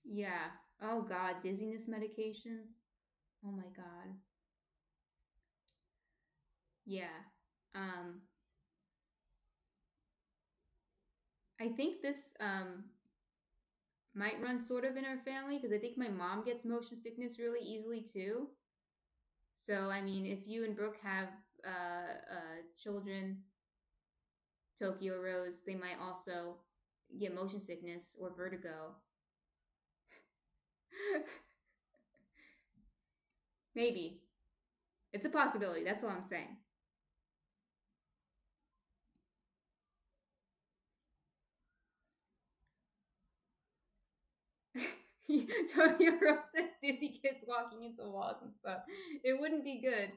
Yeah. Oh God, dizziness medications. Oh my God. Yeah. Um, I think this might run sort of in our family because I think my mom gets motion sickness really easily too. So I mean, if you and Brooke have children, Tokyo Rose, they might also get motion sickness or vertigo. Maybe it's a possibility. That's all I'm saying. Tokyo Rose says dizzy kids walking into walls and stuff. It wouldn't be good.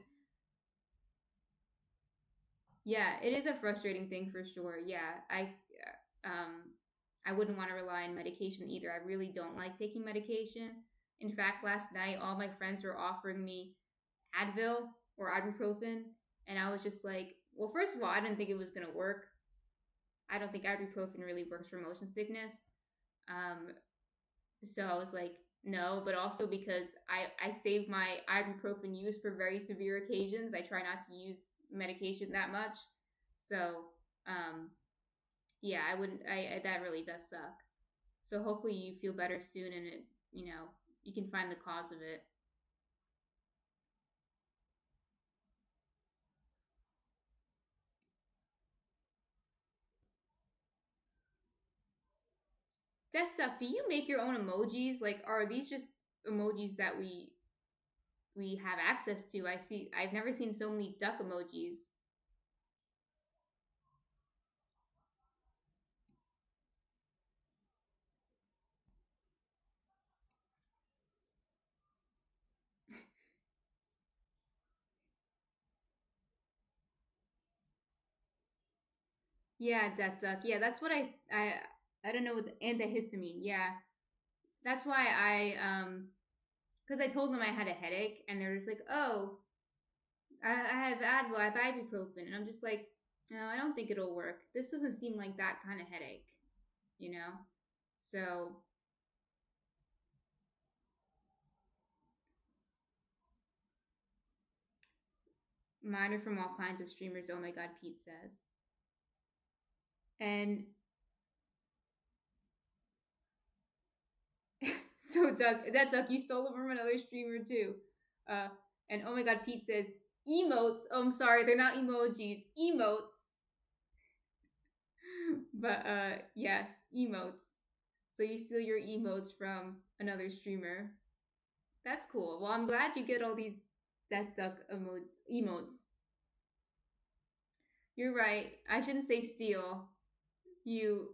Yeah, it is a frustrating thing for sure. Yeah, I wouldn't want to rely on medication either. I really don't like taking medication. In fact, last night all my friends were offering me Advil or ibuprofen, and I was just like, well, first of all, I didn't think it was gonna work. I don't think ibuprofen really works for motion sickness. Um, so I was like, no, but also because I save my ibuprofen use for very severe occasions. I try not to use medication that much. So um, yeah, I wouldn't. I that really does suck. So hopefully you feel better soon, and it you can find the cause of it. Death Duck, do you make your own emojis? Like, are these just emojis that we have access to? I see. I've never seen so many duck emojis. Yeah, Death Duck. Yeah, that's what I don't know what the antihistamine. Yeah, That's why because I told them I had a headache, and they're just like, "Oh, I have Advil, I have ibuprofen," and I'm just like, "No, I don't think it'll work. This doesn't seem like that kind of headache, you know." So mine are from all kinds of streamers. Oh my God, Pete says, and so Duck, you stole it from another streamer too. Uh, and oh my God, Pete says emotes. Oh, I'm sorry, they're not emojis, emotes. But yes, emotes. So you steal your emotes from another streamer. That's cool. Well, I'm glad you get all these Death Duck emotes. You're right. I shouldn't say steal. You,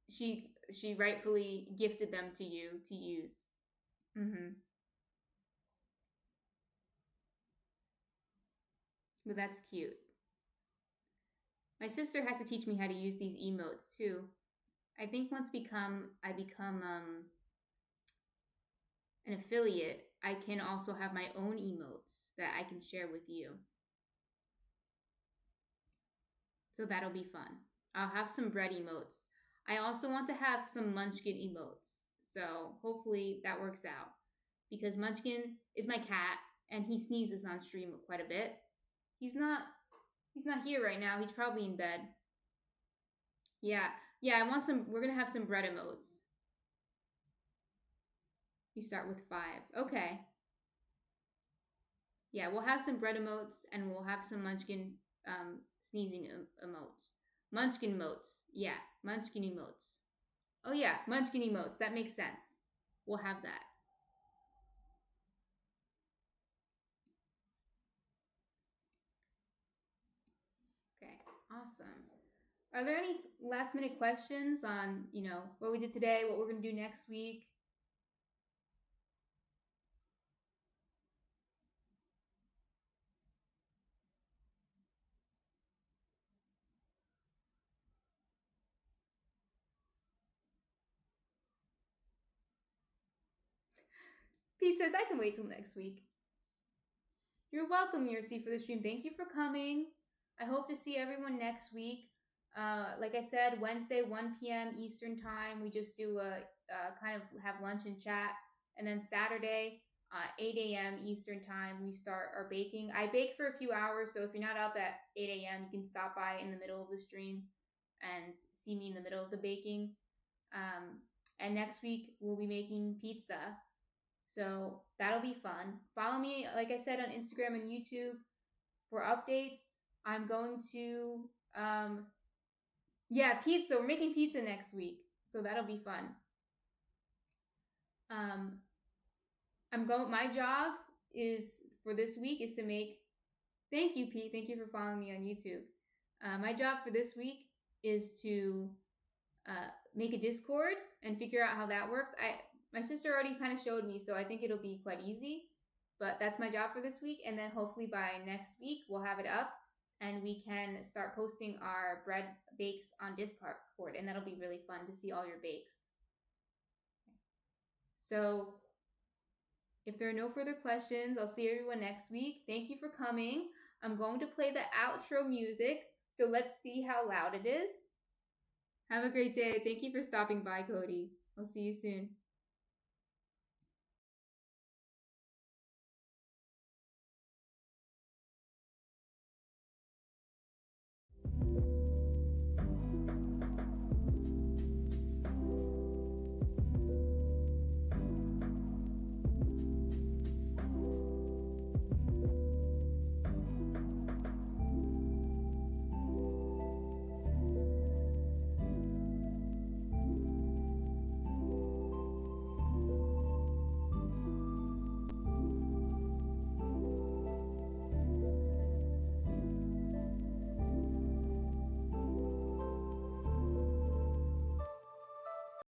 she rightfully gifted them to you to use. Mm-hmm. But that's cute. My sister has to teach me how to use these emotes too. I think once I become an affiliate, I can also have my own emotes that I can share with you. So that'll be fun. I'll have some bread emotes. I also want to have some munchkin emotes. So hopefully that works out. Because Munchkin is my cat and he sneezes on stream quite a bit. He's not he's not here right now. He's probably in bed. Yeah. Yeah, I want some we're gonna have some bread emotes. You start with 5. Okay. Yeah, we'll have some bread emotes and we'll have some munchkin sneezing emotes. Munchkin emotes. Yeah, munchkin emotes. Oh yeah, munchkin emotes. That makes sense. We'll have that. Okay, awesome. Are there any last minute questions on, what we did today, what we're going to do next week? Pete says, I can wait till next week. You're welcome, Yersi, for the stream. Thank you for coming. I hope to see everyone next week. Like I said, Wednesday, 1 p.m. Eastern Time, we just do kind of have lunch and chat. And then Saturday, 8 a.m. Eastern Time, we start our baking. I bake for a few hours, so if you're not up at 8 a.m., you can stop by in the middle of the stream and see me in the middle of the baking. Um, and next week, we'll be making pizza. So that'll be fun. Follow me, like I said, on Instagram and YouTube for updates. I'm going to, yeah, pizza. We're making pizza next week. So that'll be fun. Um, my job is for this week is to make, thank you, Pete. Thank you for following me on YouTube. My job for this week is to make a Discord and figure out how that works. My sister already kind of showed me, so I think it'll be quite easy. But that's my job for this week, and then hopefully by next week we'll have it up and we can start posting our bread bakes on Discord, and that'll be really fun to see all your bakes. So if there are no further questions, I'll see everyone next week. Thank you for coming. I'm going to play the outro music, so let's see how loud it is. Have a great day. Thank you for stopping by, Cody. I'll see you soon.